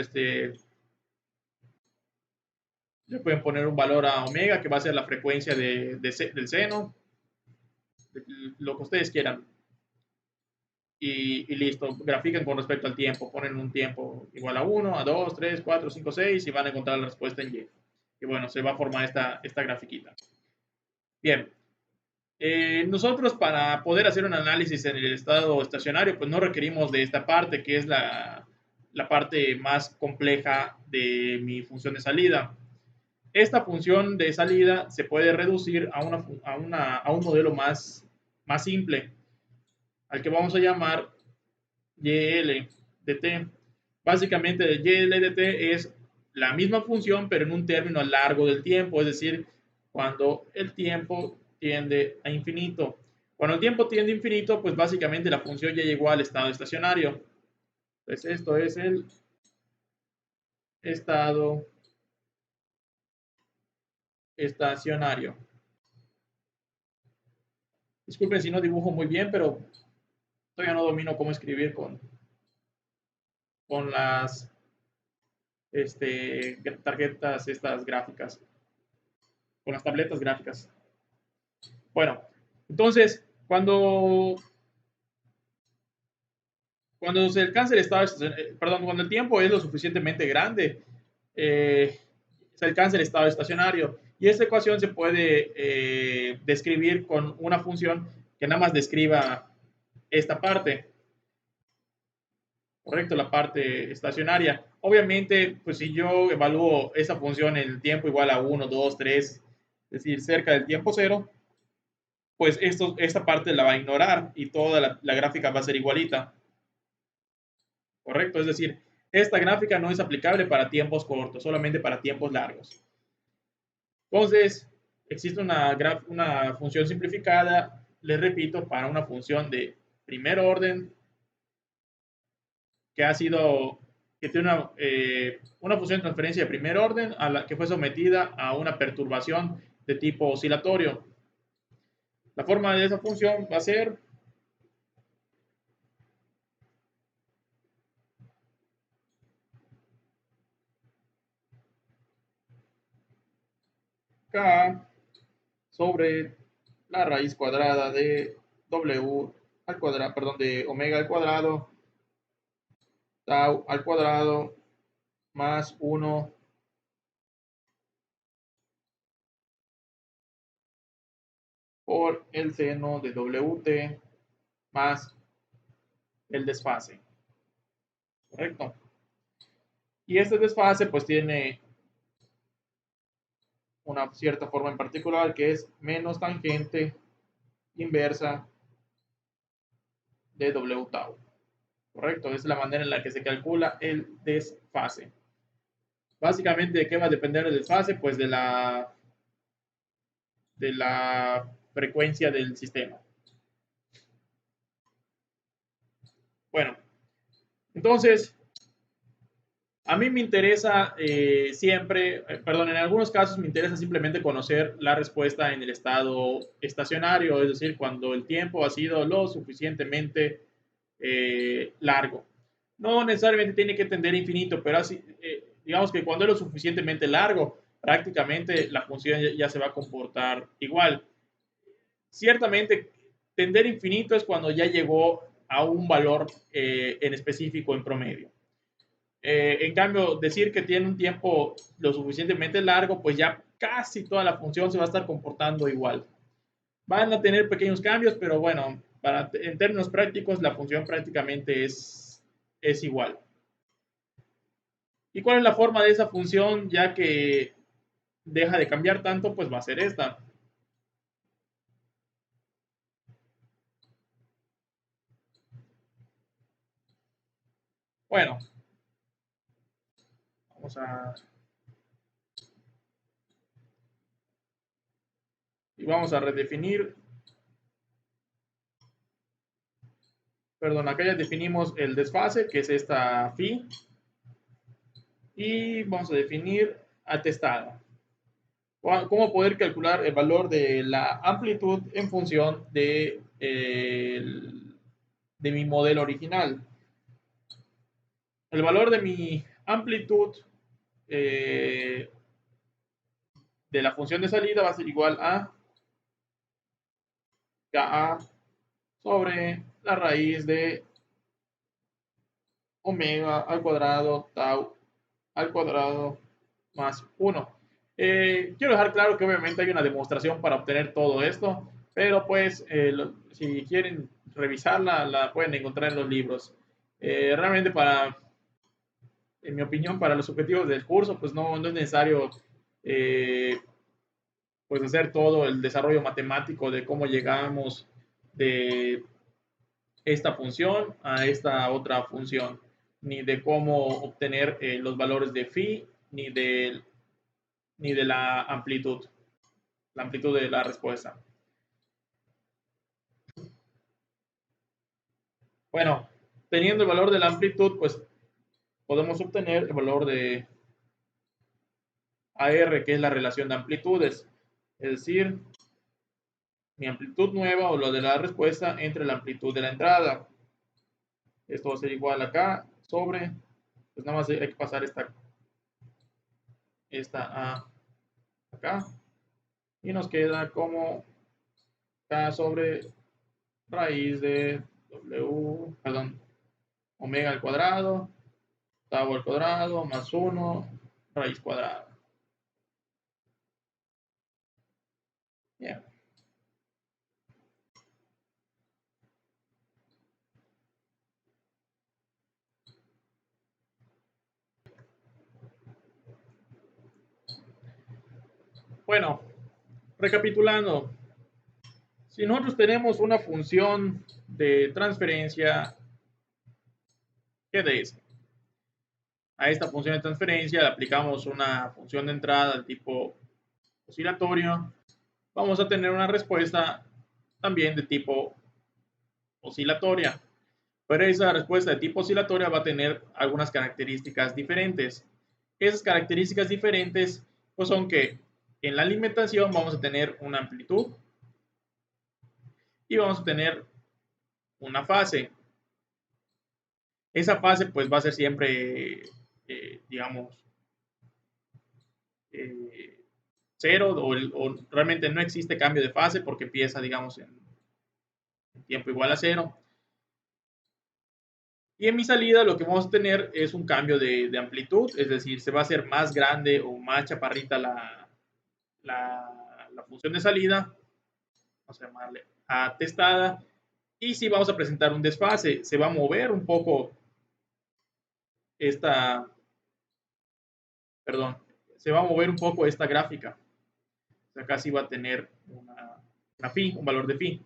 le pueden poner un valor a omega que va a ser la frecuencia del seno, lo que ustedes quieran. Y listo, grafican con respecto al tiempo, ponen un tiempo igual a 1, a 2, 3, 4, 5, 6 y van a encontrar la respuesta en Y. Y bueno, se va a formar esta grafiquita. Bien, nosotros para poder hacer un análisis en el estado estacionario, pues no requerimos de esta parte, que es la parte más compleja de mi función de salida. Esta función de salida se puede reducir a un modelo más simple, al que vamos a llamar YL de t. Básicamente, YL de t es la misma función, pero en un término largo del tiempo, es decir, cuando el tiempo tiende a infinito. Cuando el tiempo tiende a infinito, pues básicamente la función ya llegó al estado estacionario. Entonces, esto es el estado estacionario. Disculpen si no dibujo muy bien, pero todavía no domino cómo escribir con las tarjetas estas gráficas, con las tabletas gráficas. Bueno, entonces, cuando se alcanza el estado, perdón, cuando el tiempo es lo suficientemente grande, se alcanza el estado estacionario. Y esta ecuación se puede describir con una función que nada más describa esta parte. correcto, la parte estacionaria. Obviamente, pues si yo evalúo esa función en el tiempo igual a 1, 2, 3, es decir, cerca del tiempo cero, pues esta parte la va a ignorar y toda la gráfica va a ser igualita, correcto. Es decir, esta gráfica no es aplicable para tiempos cortos, solamente para tiempos largos. Entonces, existe una función simplificada, les repito, para una función de primer orden que ha sido, que tiene una función de transferencia de primer orden a la que fue sometida a una perturbación de tipo oscilatorio. La forma de esa función va a ser k sobre la raíz cuadrada de w al cuadrado, perdón, de omega al cuadrado, tau al cuadrado, más 1 por el seno de wt más el desfase, ¿correcto? Y este desfase pues tiene una cierta forma en particular que es menos tangente inversa de w tau, ¿correcto? Es la manera en la que se calcula el desfase. Básicamente, ¿de qué va a depender el desfase? Pues de la frecuencia del sistema. Bueno, entonces, a mí me interesa siempre, perdón, en algunos casos me interesa simplemente conocer la respuesta en el estado estacionario, es decir, cuando el tiempo ha sido lo suficientemente largo. No necesariamente tiene que tender a infinito, pero así, digamos que cuando es lo suficientemente largo, prácticamente la función ya se va a comportar igual. Ciertamente, tender infinito es cuando ya llegó a un valor en específico en promedio. En cambio, decir que tiene un tiempo lo suficientemente largo, pues ya casi toda la función se va a estar comportando igual. Van a tener pequeños cambios, pero bueno, en términos prácticos, la función prácticamente es igual. ¿Y cuál es la forma de esa función? Ya que deja de cambiar tanto, pues va a ser esta. Bueno, vamos a, y vamos a redefinir. Perdón, acá ya definimos el desfase, que es esta phi, y vamos a definir atestada. ¿Cómo poder calcular el valor de la amplitud en función de mi modelo original? El valor de mi amplitud eh, de la función de salida va a ser igual a Ka sobre la raíz de omega al cuadrado tau al cuadrado más 1. Quiero dejar claro que obviamente hay una demostración para obtener todo esto, pero pues si quieren revisarla, la pueden encontrar en los libros. Realmente en mi opinión, para los objetivos del curso, pues no es necesario eh, pues hacer todo el desarrollo matemático de cómo llegamos de esta función a esta otra función, ni de cómo obtener los valores de phi, ni de la amplitud de la respuesta. Bueno, teniendo el valor de la amplitud, pues podemos obtener el valor de AR, que es la relación de amplitudes, es decir, mi amplitud nueva o lo de la respuesta entre la amplitud de la entrada. Esto va a ser igual acá sobre, pues nada más hay que pasar esta A acá y nos queda como K sobre raíz de W, perdón, omega al cuadrado, tau al cuadrado, más 1, raíz cuadrada. Bien. Bueno, recapitulando, si nosotros tenemos una función de transferencia, ¿qué de eso? A esta función de transferencia le aplicamos una función de entrada del tipo oscilatorio, vamos a tener una respuesta también de tipo oscilatoria. Pero esa respuesta de tipo oscilatoria va a tener algunas características diferentes. Esas características diferentes pues son que en la alimentación vamos a tener una amplitud y vamos a tener una fase. Esa fase pues va a ser siempre, digamos, eh, cero o realmente no existe cambio de fase porque empieza, digamos, en tiempo igual a cero. Y en mi salida lo que vamos a tener es un cambio de amplitud, es decir, se va a hacer más grande o más chaparrita la función de salida, vamos a llamarle atestada, y si vamos a presentar un desfase, se va a mover un poco esta, perdón, se va a mover un poco esta gráfica. Acá sí va a tener una phi, un valor de phi.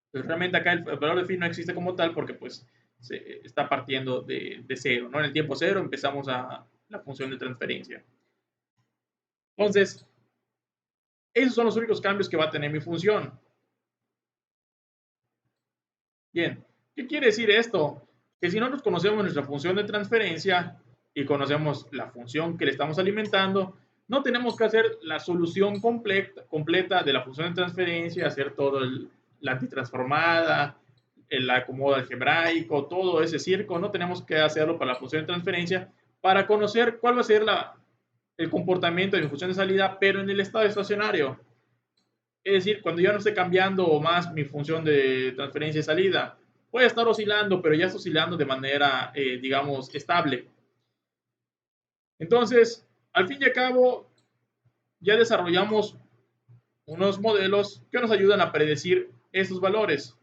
Entonces, realmente acá el valor de phi no existe como tal porque pues se está partiendo de cero, ¿no? En el tiempo cero empezamos a la función de transferencia. Entonces, esos son los únicos cambios que va a tener mi función. Bien, ¿qué quiere decir esto? Que si nosotros conocemos nuestra función de transferencia y conocemos la función que le estamos alimentando, no tenemos que hacer la solución completa de la función de transferencia, hacer todo la antitransformada, el acomodo algebraico, todo ese circo, no tenemos que hacerlo para la función de transferencia para conocer cuál va a ser el comportamiento de mi función de salida, pero en el estado estacionario. Es decir, cuando ya no esté cambiando más mi función de transferencia y salida, puede estar oscilando, pero ya está oscilando de manera, digamos, estable. Entonces, al fin y al cabo, ya desarrollamos unos modelos que nos ayudan a predecir esos valores.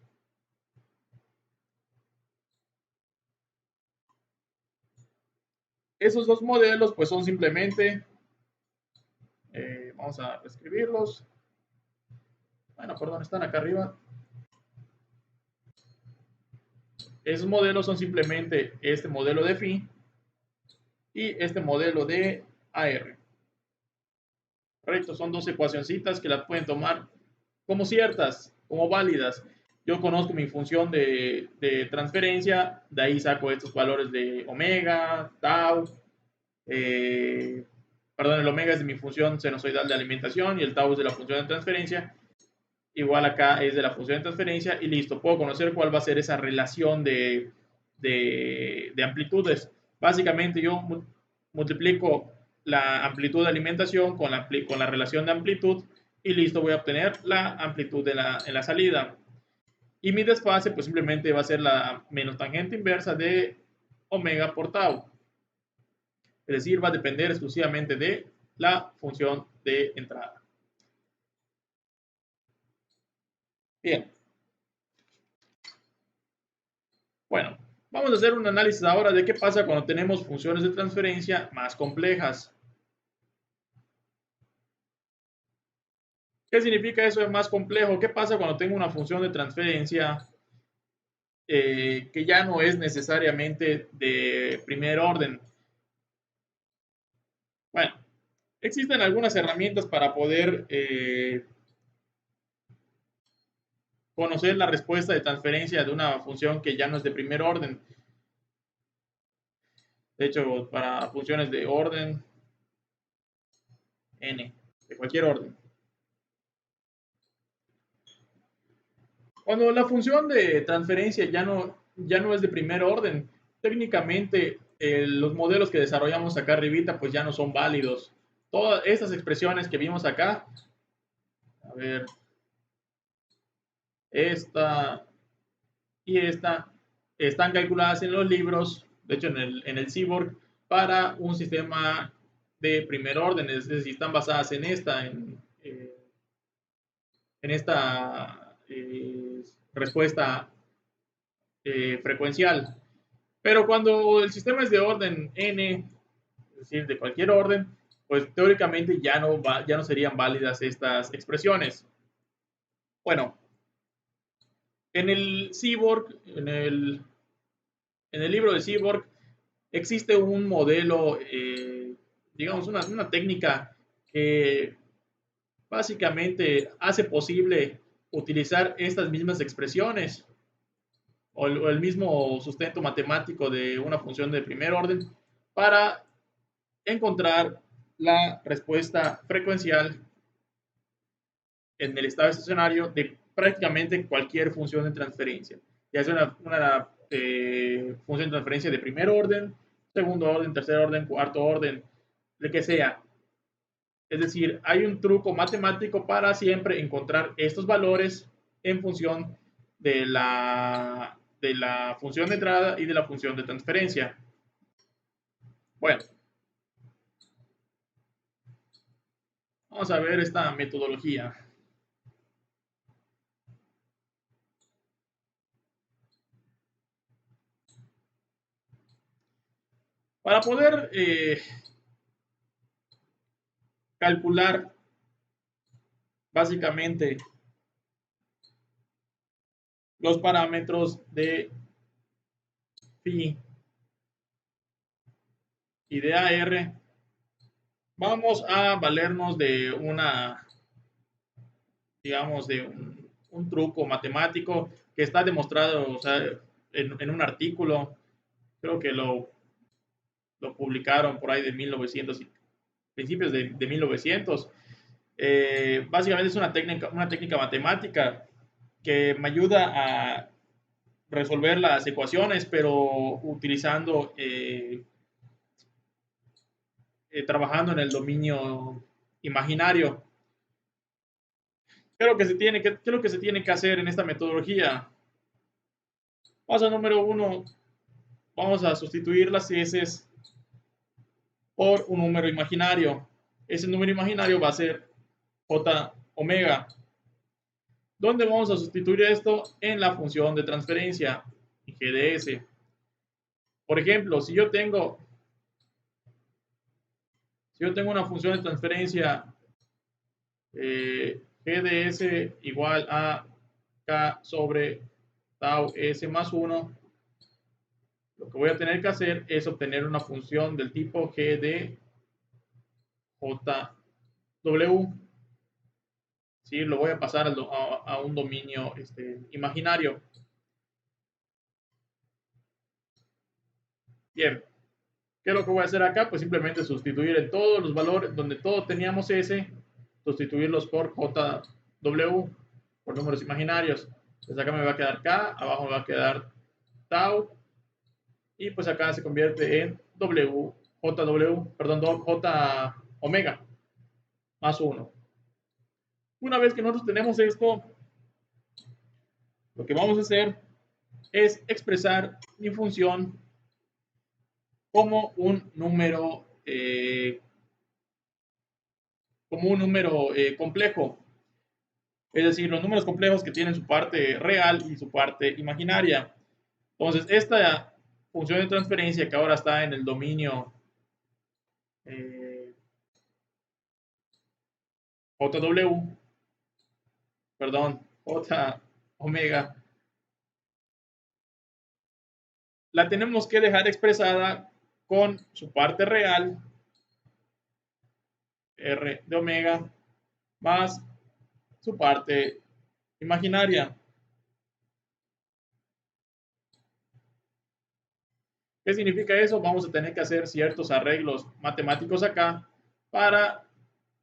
Esos dos modelos, pues son simplemente, vamos a escribirlos. Bueno, perdón, están acá arriba. Esos modelos son simplemente este modelo de phi y este modelo de AR. Correcto, son dos ecuacioncitas que las pueden tomar como ciertas, como válidas. Yo conozco mi función de transferencia, de ahí saco estos valores de omega, tau, eh, perdón, el omega es de mi función sinusoidal de alimentación y el tau es de la función de transferencia. Igual acá es de la función de transferencia y listo, puedo conocer cuál va a ser esa relación de amplitudes. Básicamente yo multiplico la amplitud de alimentación con la relación de amplitud y listo, voy a obtener la amplitud en la salida. Y mi desfase pues simplemente va a ser la menos tangente inversa de omega por tau. Es decir, va a depender exclusivamente de la función de entrada. Bien, bueno, vamos a hacer un análisis ahora de qué pasa cuando tenemos funciones de transferencia más complejas. ¿Qué significa eso de más complejo? ¿Qué pasa cuando tengo una función de transferencia que ya no es necesariamente de primer orden? Bueno, existen algunas herramientas para poder conocer la respuesta de transferencia de una función que ya no es de primer orden. De hecho, para funciones de orden n, de cualquier orden. Cuando la función de transferencia ya no es de primer orden, técnicamente los modelos que desarrollamos acá arribita pues ya no son válidos. Todas estas expresiones que vimos acá, a ver, esta y esta, están calculadas en los libros, de hecho en el CIBOR, para un sistema de primer orden, es decir, están basadas en esta respuesta frecuencial. Pero cuando el sistema es de orden n, es decir, de cualquier orden, pues teóricamente ya no serían válidas estas expresiones. Bueno, en el Cyborg, en el libro de Cyborg, existe un modelo, digamos, una técnica que básicamente hace posible utilizar estas mismas expresiones o el mismo sustento matemático de una función de primer orden para encontrar la respuesta frecuencial en el estado estacionario de prácticamente cualquier función de transferencia, ya sea una función de transferencia de primer orden, segundo orden, tercer orden, cuarto orden, el que sea. Es decir, hay un truco matemático para siempre encontrar estos valores en función de la función de entrada y de la función de transferencia. Bueno, vamos a ver esta metodología. Para poder calcular básicamente los parámetros de phi y de AR, vamos a valernos de una, digamos, de un truco matemático que está demostrado, o sea, en un artículo, creo que lo publicaron por ahí de 1900, principios de 1900. Básicamente es una técnica matemática que me ayuda a resolver las ecuaciones, pero utilizando, trabajando en el dominio imaginario. ¿Qué es lo que se tiene que hacer en esta metodología? Paso número uno, vamos a sustituir las S por un número imaginario. Ese número imaginario va a ser J omega. ¿Dónde vamos a sustituir esto? En la función de transferencia, GDS. Por ejemplo, si yo tengo una función de transferencia GDS igual a K sobre tau S más 1, lo que voy a tener que hacer es obtener una función del tipo G de JW. ¿Sí? Lo voy a pasar a un dominio imaginario. Bien, ¿qué es lo que voy a hacer acá? Pues simplemente sustituir en todos los valores donde todos teníamos S, sustituirlos por JW, por números imaginarios. Entonces acá me va a quedar K, abajo me va a quedar tau, y pues acá se convierte en W, JW, perdón, J omega más 1. Una vez que nosotros tenemos esto, lo que vamos a hacer es expresar mi función como un número, complejo. Es decir, los números complejos que tienen su parte real y su parte imaginaria. Entonces, esta función de transferencia que ahora está en el dominio eh, JW, perdón, J omega, la tenemos que dejar expresada con su parte real, R de omega, más su parte imaginaria. ¿Qué significa eso? Vamos a tener que hacer ciertos arreglos matemáticos acá para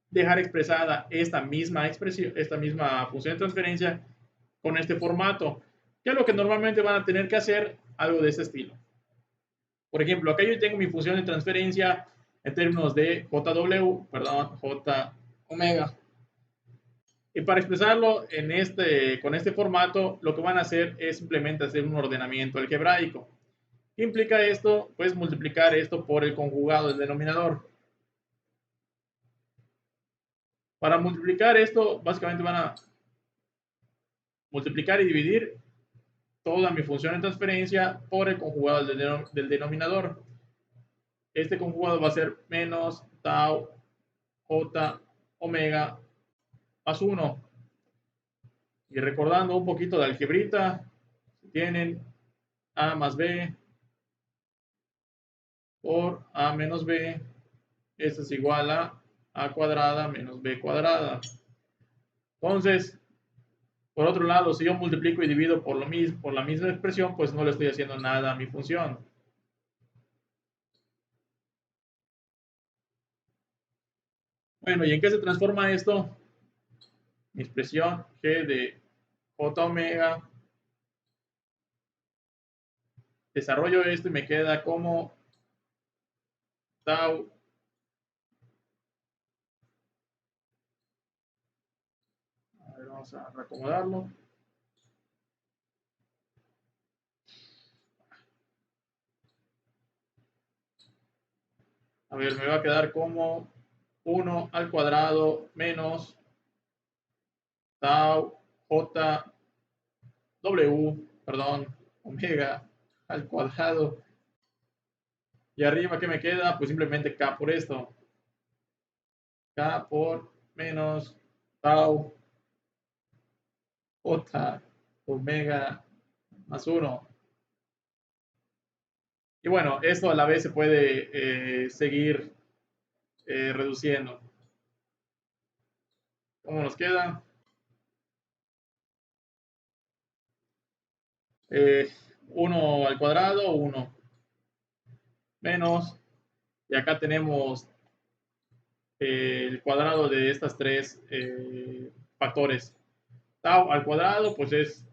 dejar expresada esta misma expresión, esta misma función de transferencia con este formato. ¿Qué es lo que normalmente van a tener que hacer? Algo de este estilo. Por ejemplo, acá yo tengo mi función de transferencia en términos de JW, perdón, J omega. Y para expresarlo con este formato, lo que van a hacer es simplemente hacer un ordenamiento algebraico. ¿Qué implica esto? Pues multiplicar esto por el conjugado del denominador. Para multiplicar esto, básicamente van a multiplicar y dividir toda mi función de transferencia por el conjugado del denominador. Este conjugado va a ser menos tau j omega más 1. Y recordando un poquito de algebrita, si tienen a más b por a menos b, esto es igual a cuadrada menos b cuadrada. Entonces, por otro lado, si yo multiplico y divido por, lo mismo, por la misma expresión, pues no le estoy haciendo nada a mi función. Bueno, ¿y en qué se transforma esto? Mi expresión g de j omega. Desarrollo esto y me queda como tau. A ver, vamos a reacomodarlo. A ver, me va a quedar como 1 al cuadrado menos tau j w, perdón, omega al cuadrado. Y arriba, ¿qué me queda? Pues simplemente k por esto. K por menos tau j omega más 1. Y bueno, esto a la vez se puede seguir reduciendo. ¿Cómo nos queda? 1 al cuadrado, 1 menos, y acá tenemos el cuadrado de estas tres factores. Tau al cuadrado, pues es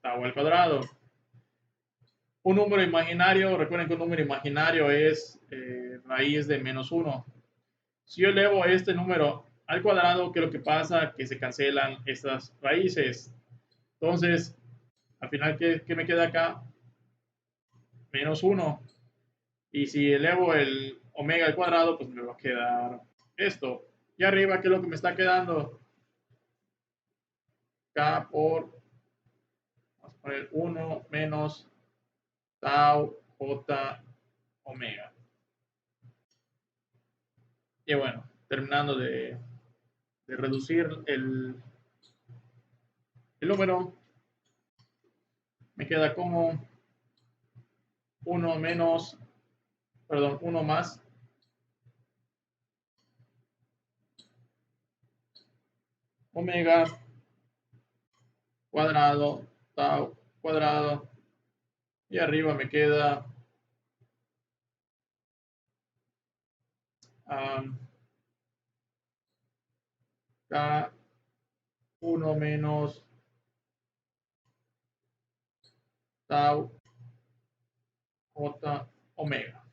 tau al cuadrado. Un número imaginario, recuerden que un número imaginario es raíz de menos 1. Si yo elevo este número al cuadrado, ¿qué es lo que pasa? Que se cancelan estas raíces. Entonces, al final, ¿qué me queda acá? Menos 1. Y si elevo el omega al cuadrado, pues me va a quedar esto. Y arriba, ¿qué es lo que me está quedando? K por, vamos a poner 1 menos tau j omega. Y bueno, terminando de reducir el número, me queda como 1 menos, perdón, 1 más omega cuadrado, tau cuadrado, y arriba me queda K1 menos tau j omega.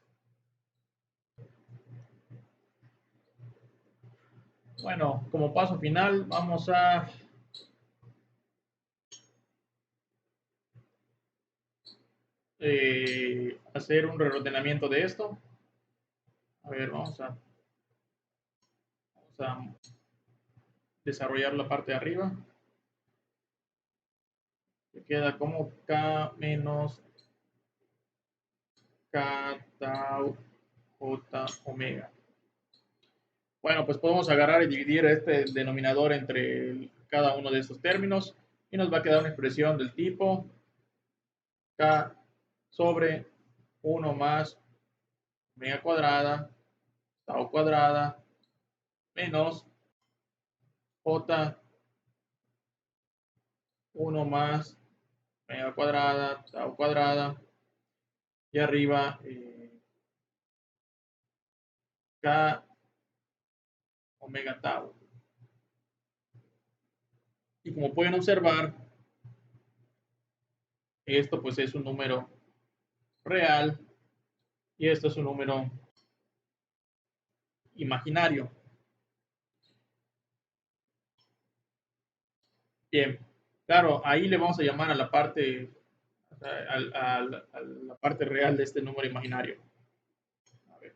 Bueno, como paso final vamos a hacer un reordenamiento de esto. A ver, vamos a desarrollar la parte de arriba. Que queda como K menos K tau j omega. Bueno, pues podemos agarrar y dividir este denominador entre cada uno de estos términos y nos va a quedar una expresión del tipo K sobre 1 más omega cuadrada, tau cuadrada, menos j 1 más omega cuadrada, tau cuadrada, y arriba K omega tau. Y como pueden observar, esto pues es un número real y esto es un número imaginario. Bien, claro, ahí le vamos a llamar a la parte, a la parte real de este número imaginario. A ver.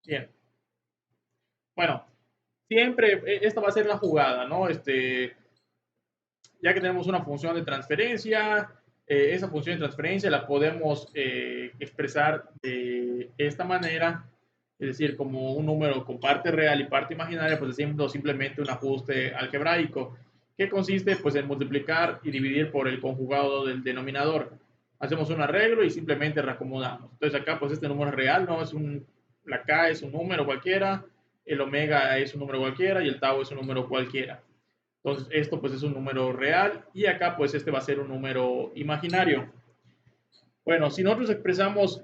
Bien, bueno, siempre esta va a ser la jugada, ¿no? Ya que tenemos una función de transferencia, esa función de transferencia la podemos expresar de esta manera, es decir, como un número con parte real y parte imaginaria, pues haciendo simplemente un ajuste algebraico, que consiste pues en multiplicar y dividir por el conjugado del denominador. Hacemos un arreglo y simplemente reacomodamos. Entonces acá pues este número es real, ¿no? La K es un número cualquiera, el omega es un número cualquiera y el tau es un número cualquiera. Entonces, esto pues es un número real y acá pues este va a ser un número imaginario. Bueno, si nosotros expresamos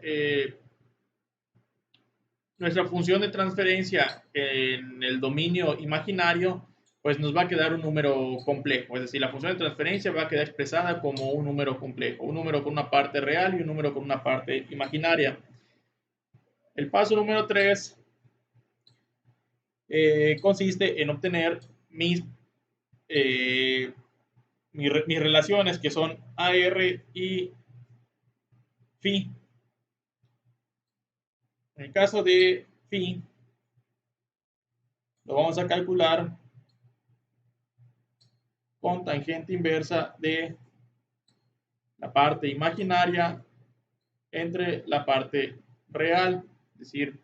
nuestra función de transferencia en el dominio imaginario, pues nos va a quedar un número complejo. Es decir, la función de transferencia va a quedar expresada como un número complejo, un número con una parte real y un número con una parte imaginaria. El paso número 3 consiste en obtener eh, mis relaciones que son AR y phi. En el caso de phi, lo vamos a calcular con tangente inversa de la parte imaginaria entre la parte real. Es decir,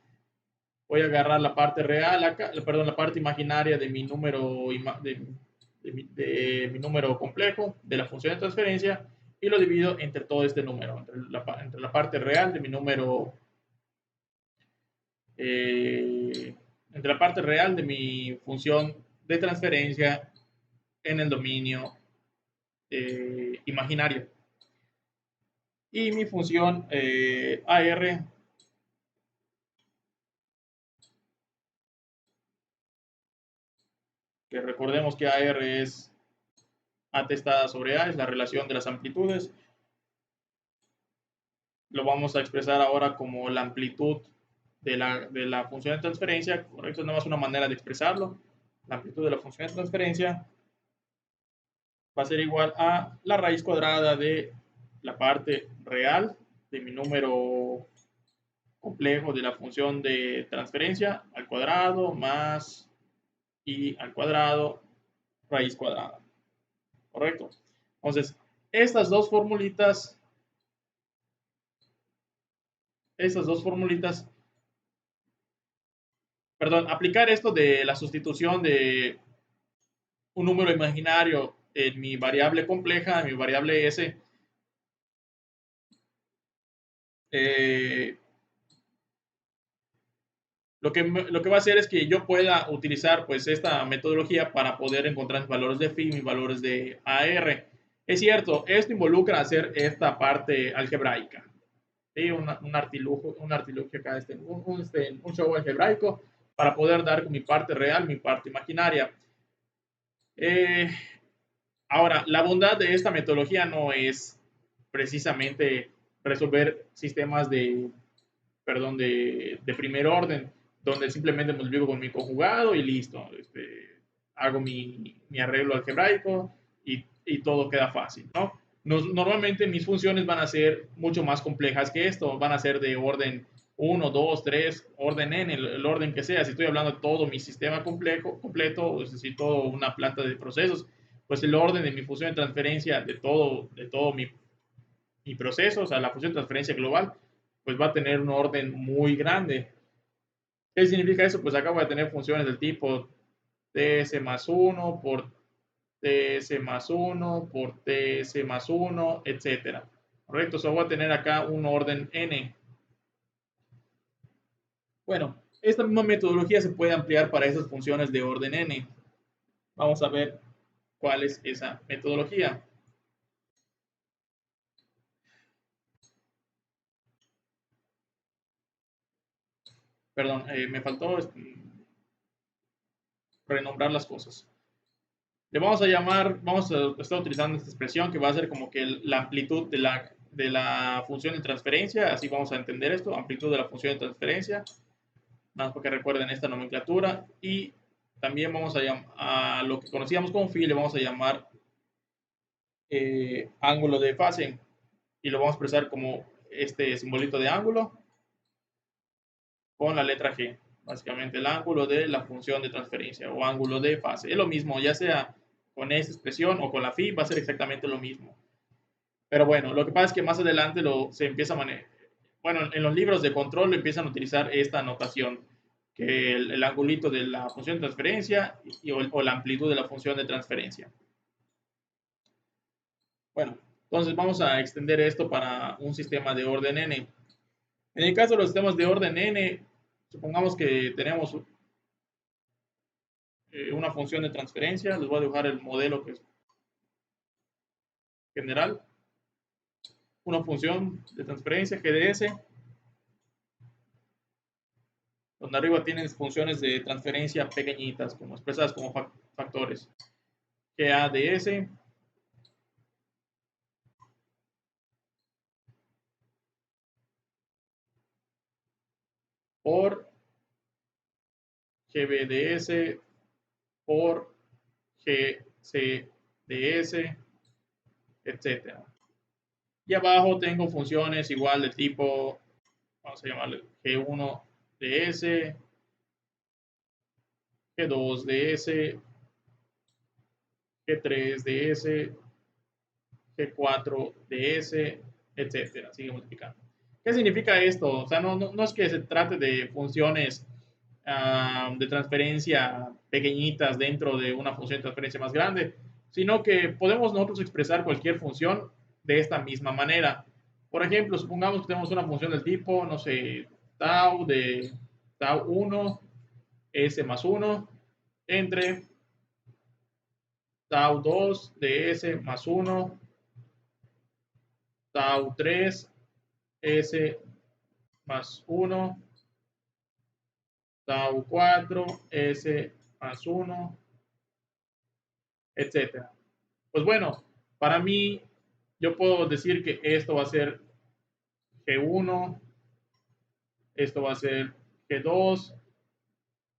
voy a agarrar la parte real acá, perdón, la parte imaginaria de mi número de mi número complejo de la función de transferencia y lo divido entre todo este número, entre la parte real de mi número eh, entre la parte real de mi función de transferencia en el dominio imaginario. Y mi función AR, que recordemos que AR es atestada sobre A, es la relación de las amplitudes. Lo vamos a expresar ahora como la amplitud de la función de transferencia, correcto, es nada más una manera de expresarlo. La amplitud de la función de transferencia va a ser igual a la raíz cuadrada de la parte real de mi número complejo de la función de transferencia al cuadrado más i al cuadrado raíz cuadrada. ¿Correcto? Entonces, estas dos formulitas, estas dos formulitas, perdón, aplicar esto de la sustitución de un número imaginario en mi variable compleja, en mi variable s, eh, lo que va a hacer es que yo pueda utilizar pues esta metodología para poder encontrar mis valores de phi, mis valores de AR. Es cierto, esto involucra hacer esta parte algebraica. ¿Sí? Un artilugio acá, un show algebraico para poder dar con mi parte real, mi parte imaginaria. Eh, Ahora, la bondad de esta metodología no es precisamente resolver sistemas perdón, de primer orden, donde simplemente multiplico con mi conjugado y listo. Hago mi arreglo algebraico y todo queda fácil, ¿no? Normalmente mis funciones van a ser mucho más complejas que esto, van a ser de orden 1, 2, 3, orden n, el orden que sea. Si estoy hablando de todo mi sistema completo, es decir, toda una planta de procesos, pues el orden de mi función de transferencia de todo mi proceso, o sea, la función de transferencia global, pues va a tener un orden muy grande. ¿Qué significa eso? Pues acá voy a tener funciones del tipo ts más 1 por ts más 1 por ts más 1, etcétera. ¿Correcto? Solo voy a tener acá un orden n. Bueno, esta misma metodología se puede ampliar para esas funciones de orden n. Vamos a ver cuál es esa metodología. Perdón, me faltó renombrar las cosas. Le vamos a llamar, vamos a estar utilizando esta expresión que va a ser como que la amplitud de la función de transferencia, así vamos a entender esto, amplitud de la función de transferencia, nada más porque recuerden esta nomenclatura, y también vamos a llamar a lo que conocíamos como phi, le vamos a llamar ángulo de fase, y lo vamos a expresar como este simbolito de ángulo con la letra G, básicamente el ángulo de la función de transferencia o ángulo de fase. Es lo mismo, ya sea con esta expresión o con la phi, va a ser exactamente lo mismo. Pero bueno, lo que pasa es que más adelante se empieza a manejar. Bueno, en los libros de control empiezan a utilizar esta notación, que el angulito de la función de transferencia o la amplitud de la función de transferencia. Bueno, entonces vamos a extender esto para un sistema de orden n. En el caso de los sistemas de orden n, supongamos que tenemos una función de transferencia. Les voy a dibujar el modelo que es general. Una función de transferencia GDS, donde arriba tienes funciones de transferencia pequeñitas, como expresadas como factores. GADS por GBDS por GCDS, etcétera. Y abajo tengo funciones igual de tipo, vamos a llamarle G1DS, G2DS, G3DS, G4DS, etcétera. Sigue multiplicando. ¿Qué significa esto? O sea, no es que se trate de funciones de transferencia pequeñitas dentro de una función de transferencia más grande, sino que podemos nosotros expresar cualquier función de esta misma manera. Por ejemplo, supongamos que tenemos una función del tipo, no sé, tau de tau 1, s más 1, entre tau 2 de s más 1, tau 3, s más 1, tau 4, s más 1, etcétera. Pues bueno, para mí, yo puedo decir que esto va a ser G1, esto va a ser G2,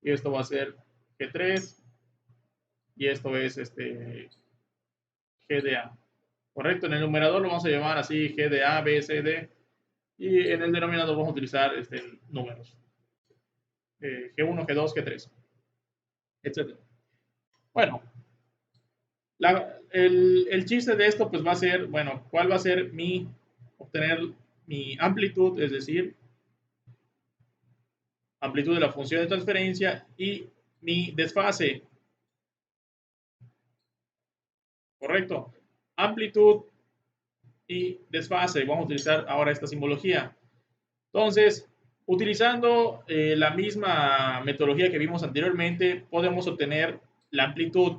y esto va a ser G3, y esto es GDA. Correcto, en el numerador lo vamos a llamar así GDA, B, C, D, y en el denominador vamos a utilizar números. G1, G2, G3, etcétera. Bueno, el chiste de esto pues va a ser, bueno, ¿cuál va a ser obtener mi amplitud, es decir, amplitud de la función de transferencia y mi desfase? Correcto. Amplitud y desfase. Vamos a utilizar ahora esta simbología. Entonces, utilizando la misma metodología que vimos anteriormente, podemos obtener la amplitud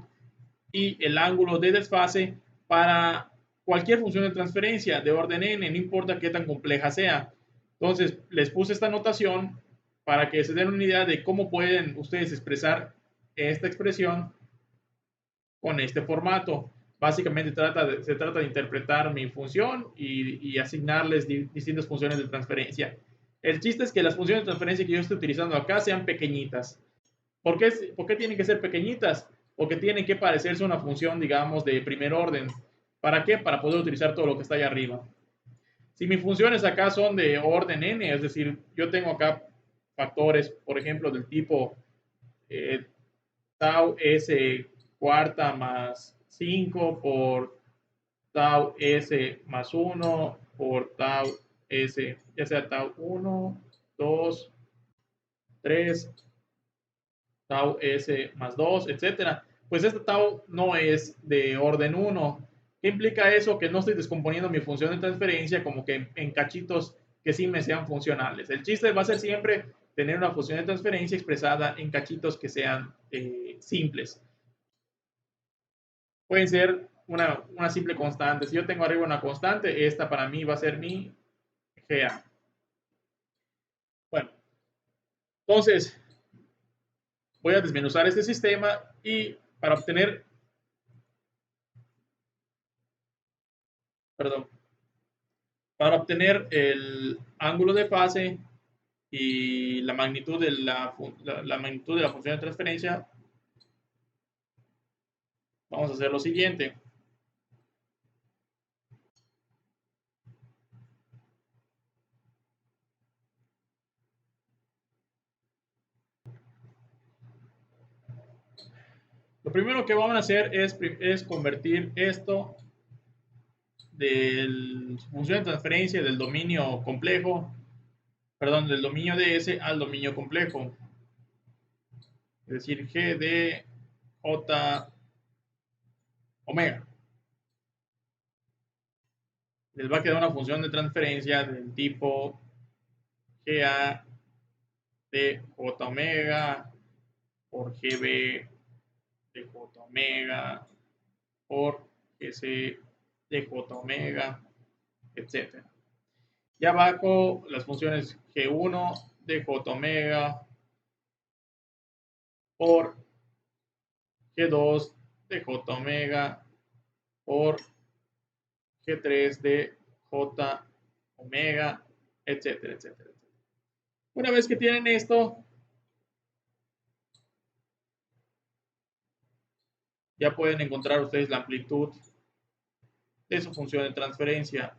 y el ángulo de desfase para cualquier función de transferencia de orden n, no importa qué tan compleja sea. Entonces, les puse esta notación para que se den una idea de cómo pueden ustedes expresar esta expresión con este formato. Básicamente se trata de interpretar mi función y asignarles distintas funciones de transferencia. El chiste es que las funciones de transferencia que yo estoy utilizando acá sean pequeñitas. ¿Por qué tienen que ser pequeñitas? Porque tienen que parecerse a una función, digamos, de primer orden. ¿Para qué? Para poder utilizar todo lo que está ahí arriba. Si mis funciones acá son de orden n, es decir, yo tengo acá factores, por ejemplo, del tipo eh, tau s cuarta más 5 por tau s más 1 por tau s, ya sea tau 1, 2, 3, tau s más 2, etcétera. Pues este tau no es de orden 1. ¿Qué implica eso? Que no estoy descomponiendo mi función de transferencia como que en cachitos que sí me sean funcionales. El chiste va a ser siempre tener una función de transferencia expresada en cachitos que sean simples. Pueden ser una simple constante. Si yo tengo arriba una constante, esta para mí va a ser mi GA. Bueno, entonces voy a desmenuzar este sistema y para obtener, perdón, para obtener el ángulo de fase y la magnitud de la magnitud de la función de transferencia, vamos a hacer lo siguiente. Lo primero que vamos a hacer es convertir esto función de transferencia del dominio complejo, perdón, del dominio de S al dominio complejo. Es decir, G de J omega. Les va a quedar una función de transferencia del tipo GA de J omega por GB de J omega por GC de J omega, etc. Y abajo las funciones G1 de J omega por G2 de J omega por G3 de J omega, etcétera, etcétera. Una vez que tienen esto, ya pueden encontrar ustedes la amplitud de su función de transferencia.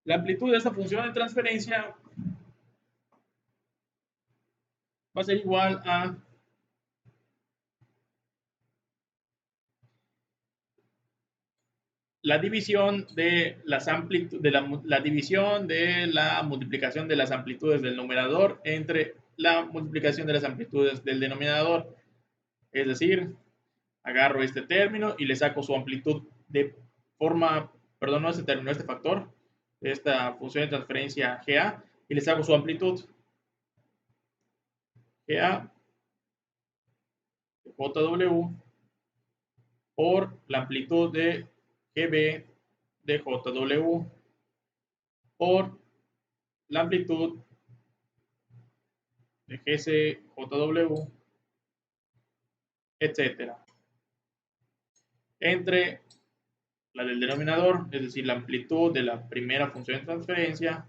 La amplitud de esta función de transferencia va a ser igual a la división de las la división de la multiplicación de las amplitudes del numerador entre la multiplicación de las amplitudes del denominador. Es decir, agarro este término y le saco su amplitud de forma, perdón, no este término, este factor, esta función de transferencia GA, y le saco su amplitud GA de JW por la amplitud de GB de JW por la amplitud de GC JW, etcétera, entre la del denominador, es decir, la amplitud de la primera función de transferencia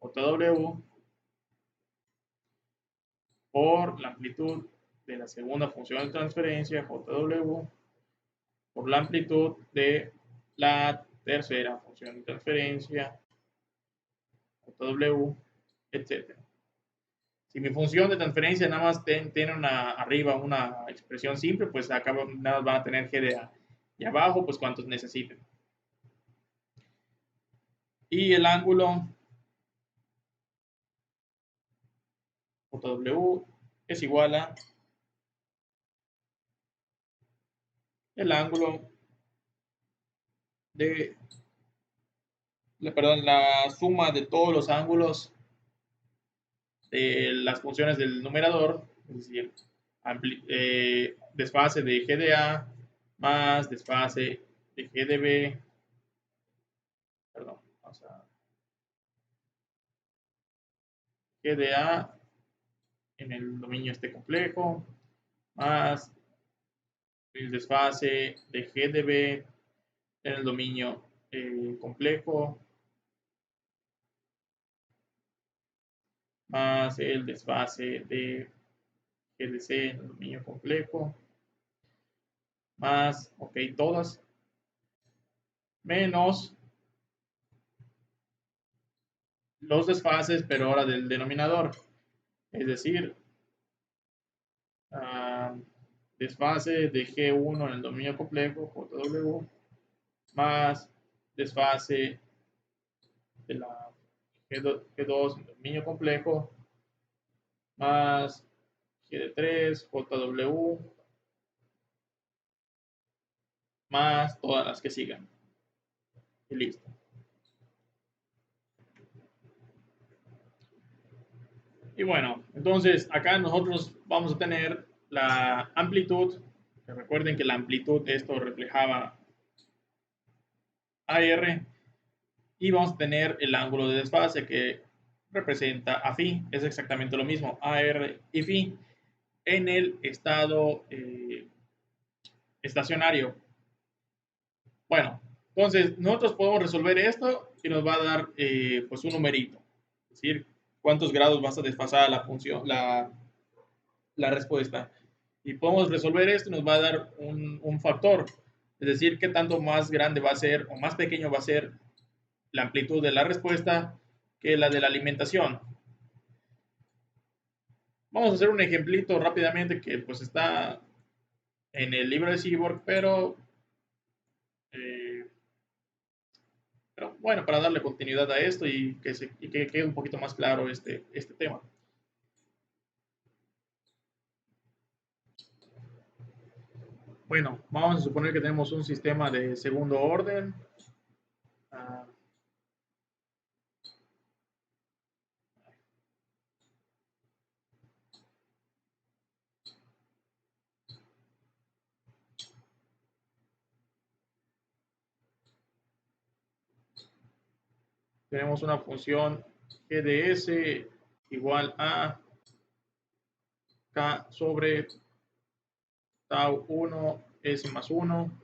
JW por la amplitud de la segunda función de transferencia JW por la amplitud de la tercera función de transferencia JW, etc. Si mi función de transferencia nada más tiene arriba una expresión simple, pues acá nada más van a tener G de A. Y abajo, pues cuántos necesiten. Y el ángulo JW es igual a el ángulo de, perdón, la suma de todos los ángulos de las funciones del numerador, es decir, desfase de G de A más desfase de G de B, perdón, vamos a G de A en el dominio este complejo, más el desfase de G de B en el dominio complejo, más el desfase de G de C en el dominio complejo, más, ok, todas, menos los desfases, pero ahora del denominador, es decir, desfase de G1 en el dominio complejo, JW, más desfase de la G2 en el dominio complejo, más G de 3, JW, más todas las que sigan. Y listo. Y bueno, entonces acá nosotros vamos a tener la amplitud. Recuerden que la amplitud, esto reflejaba AR. Y vamos a tener el ángulo de desfase que representa a phi. Es exactamente lo mismo, AR y phi en el estado estacionario. Bueno, entonces nosotros podemos resolver esto y nos va a dar pues un numerito. Es decir, cuántos grados vas a desfasar la función, la respuesta. Y podemos resolver esto y nos va a dar un factor. Es decir, qué tanto más grande va a ser o más pequeño va a ser la amplitud de la respuesta que la de la alimentación. Vamos a hacer un ejemplito rápidamente que pues está en el libro de Seaborg, eh, pero bueno, para darle continuidad a esto y que quede un poquito más claro este tema. Bueno, vamos a suponer que tenemos un sistema de segundo orden. Ah, tenemos una función g de s igual a k sobre tau 1 s más 1,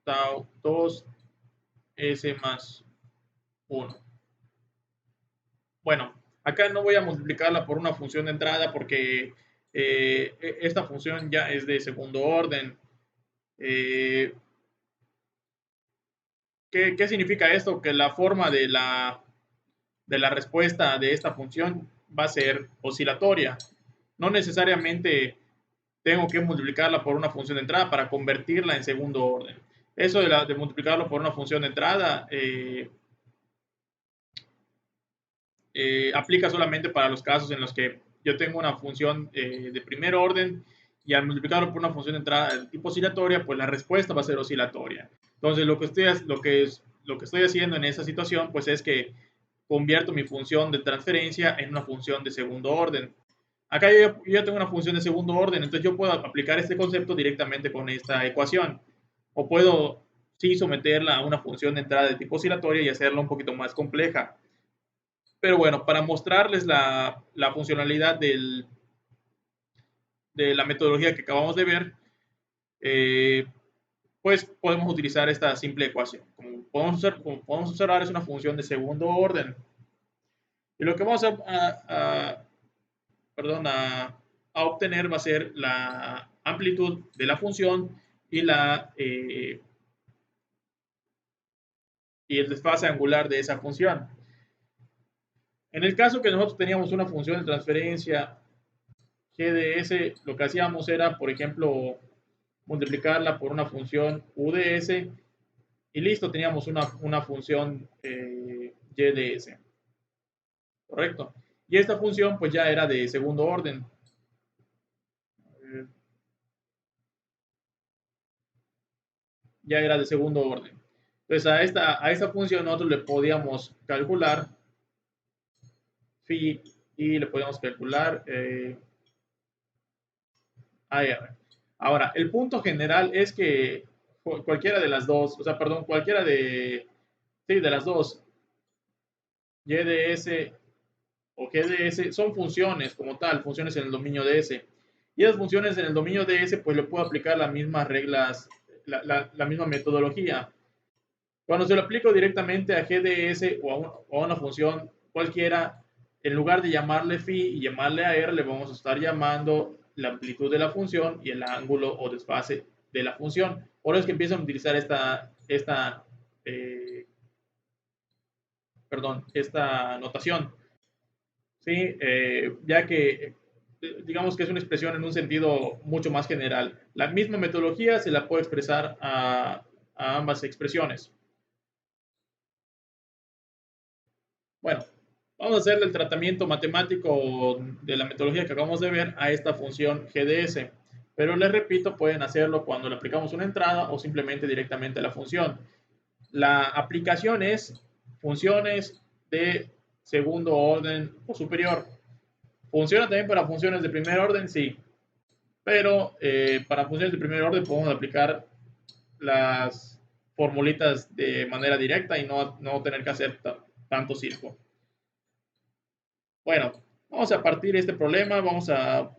tau 2 s más 1. Bueno, acá no voy a multiplicarla por una función de entrada porque esta función ya es de segundo orden. Eh, ¿Qué significa esto? Que la forma de la respuesta de esta función va a ser oscilatoria. No necesariamente tengo que multiplicarla por una función de entrada para convertirla en segundo orden. Eso de multiplicarlo por una función de entrada aplica solamente para los casos en los que yo tengo una función de primer orden y al multiplicarlo por una función de entrada de tipo oscilatoria, pues la respuesta va a ser oscilatoria. Entonces, lo que estoy haciendo en esa situación, pues es que convierto mi función de transferencia en una función de segundo orden. Acá yo tengo una función de segundo orden, entonces yo puedo aplicar este concepto directamente con esta ecuación. O puedo, sí, someterla a una función de entrada de tipo oscilatoria y hacerla un poquito más compleja. Pero bueno, para mostrarles la funcionalidad de la metodología que acabamos de ver, eh, pues podemos utilizar esta simple ecuación. Como podemos observar, es una función de segundo orden. Y lo que vamos perdón, a obtener va a ser la amplitud de la función y, y el desfase angular de esa función. En el caso que nosotros teníamos una función de transferencia g de s, lo que hacíamos era, por ejemplo, multiplicarla por una función u de s y listo, teníamos una función y de s, ¿correcto? Y esta función pues ya era de segundo orden. Ya era de segundo orden. Entonces a esta función nosotros le podíamos calcular phi y le podíamos calcular AR. Ahora, el punto general es que cualquiera de las dos, o sea, perdón, cualquiera sí, de las dos, y de s o g de s, son funciones como tal, funciones en el dominio de s. Y esas funciones en el dominio de s, pues le puedo aplicar las mismas reglas, la misma metodología. Cuando se lo aplico directamente a GDS o a una función cualquiera, en lugar de llamarle phi y llamarle a r, le vamos a estar llamando la amplitud de la función y el ángulo o desfase de la función. Por eso es que empiezan a utilizar esta notación. ¿Sí? Ya que digamos que es una expresión en un sentido mucho más general. La misma metodología se la puede expresar a ambas expresiones. Bueno, vamos a hacerle el tratamiento matemático de la metodología que acabamos de ver a esta función GDS. Pero les repito, pueden hacerlo cuando le aplicamos una entrada o simplemente directamente a la función. La aplicación es funciones de segundo orden o superior. ¿Funciona también para funciones de primer orden? Sí. Pero para funciones de primer orden podemos aplicar las formulitas de manera directa y no tener que hacer tanto circo. Bueno, vamos a partir de este problema, vamos a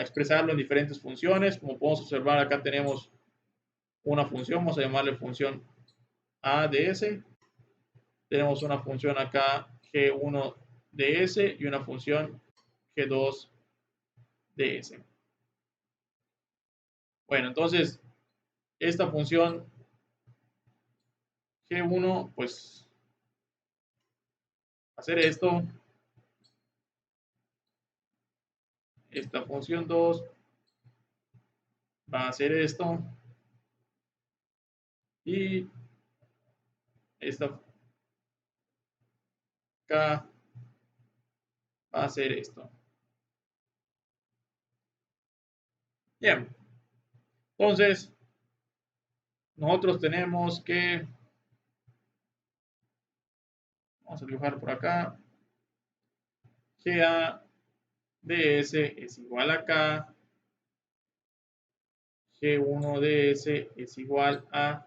expresarlo en diferentes funciones. Como podemos observar, acá tenemos una función, vamos a llamarle función A de S. Tenemos una función acá G1 de S y una función G2 de S. Bueno, entonces, esta función G1, pues, hacer esto, esta función 2 va a ser esto y esta acá va a ser esto. Bien, entonces nosotros tenemos que, vamos a dibujar por acá, GA ds es igual a K, G1 ds es igual a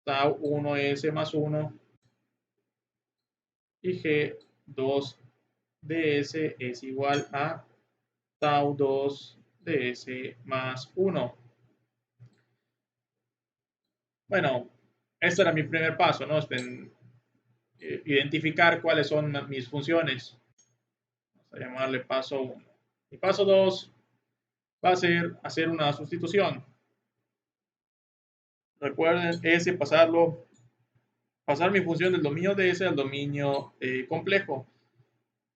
tau 1s más 1 y G2 ds es igual a tau 2 ds más 1. Bueno, este era mi primer paso, ¿no? Identificar cuáles son mis funciones. Vamos a llamarle paso 1. Y paso 2 va a ser hacer una sustitución. Recuerden, ese pasar mi función del dominio de ese al dominio complejo,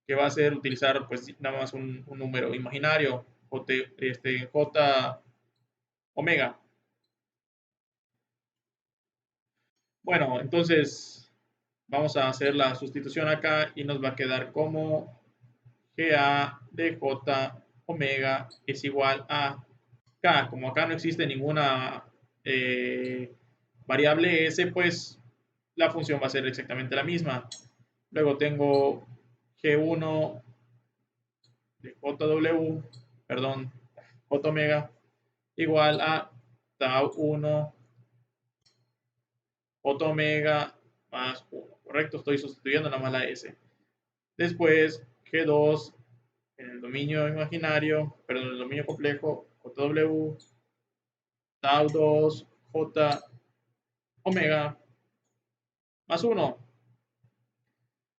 que va a ser utilizar pues nada más un número imaginario, J omega. Bueno, entonces vamos a hacer la sustitución acá y nos va a quedar como GA de J omega es igual a K. Como acá no existe ninguna variable S, pues la función va a ser exactamente la misma. Luego tengo G1 de JW, perdón, J omega igual a tau 1 J omega más 1, ¿correcto? Estoy sustituyendo nada más la S. Después G2 en el dominio imaginario, perdón, en el dominio complejo, JW, tau 2 J omega más 1.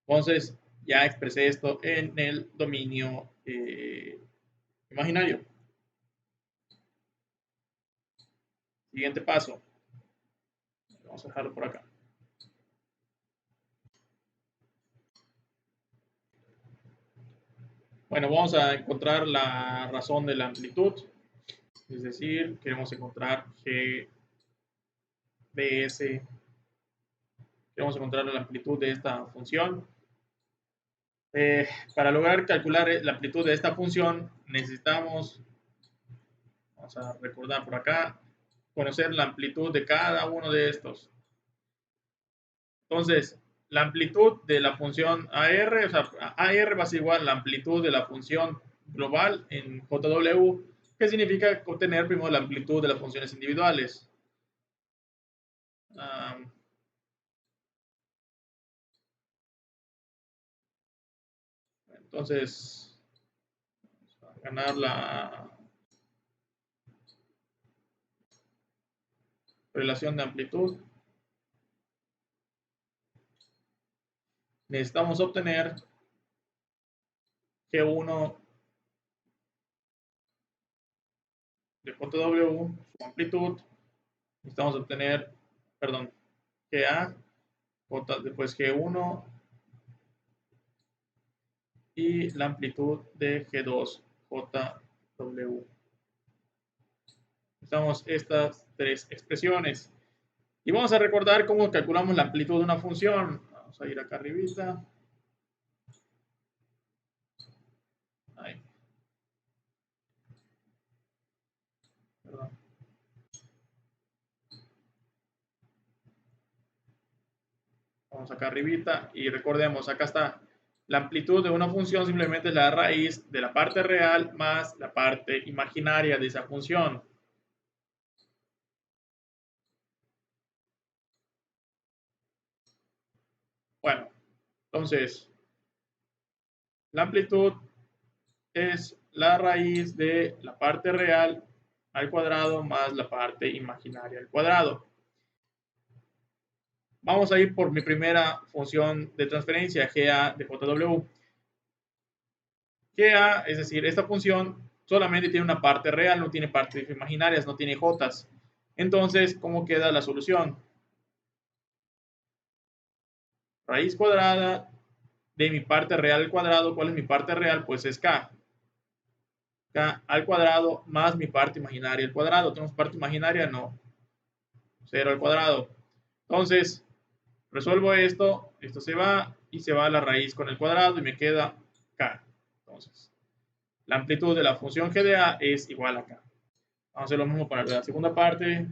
Entonces ya expresé esto en el dominio imaginario. Siguiente paso. Vamos a dejarlo por acá. Bueno, vamos a encontrar la razón de la amplitud. Es decir, queremos encontrar G ds. Queremos encontrar la amplitud de esta función. Para lograr calcular la amplitud de esta función, necesitamos, vamos a recordar por acá, conocer la amplitud de cada uno de estos. Entonces, la amplitud de la función AR, o sea, AR va a ser igual a la amplitud de la función global en JW, que significa obtener primero la amplitud de las funciones individuales. Entonces, vamos a ganar la relación de amplitud. Necesitamos obtener G1 de JW, su amplitud. Necesitamos obtener, perdón, GA, después G1 y la amplitud de G2 JW. Necesitamos estas tres expresiones. Y vamos a recordar cómo calculamos la amplitud de una función. Vamos a ir acá arribita. Ahí. Perdón. Vamos acá arribita y recordemos, acá está. La amplitud de una función simplemente es la raíz de la parte real más la parte imaginaria de esa función. Bueno, entonces, la amplitud es la raíz de la parte real al cuadrado más la parte imaginaria al cuadrado. Vamos a ir por mi primera función de transferencia, GA de JW. GA, es decir, esta función solamente tiene una parte real, no tiene partes imaginarias, no tiene Jotas. Entonces, ¿cómo queda la solución? Raíz cuadrada de mi parte real al cuadrado. ¿Cuál es mi parte real? Pues es k. K al cuadrado más mi parte imaginaria al cuadrado. ¿Tenemos parte imaginaria? No. 0 al cuadrado. Entonces, resuelvo esto. Esto se va y se va a la raíz con el cuadrado y me queda k. Entonces, la amplitud de la función g de a es igual a k. Vamos a hacer lo mismo para la segunda parte.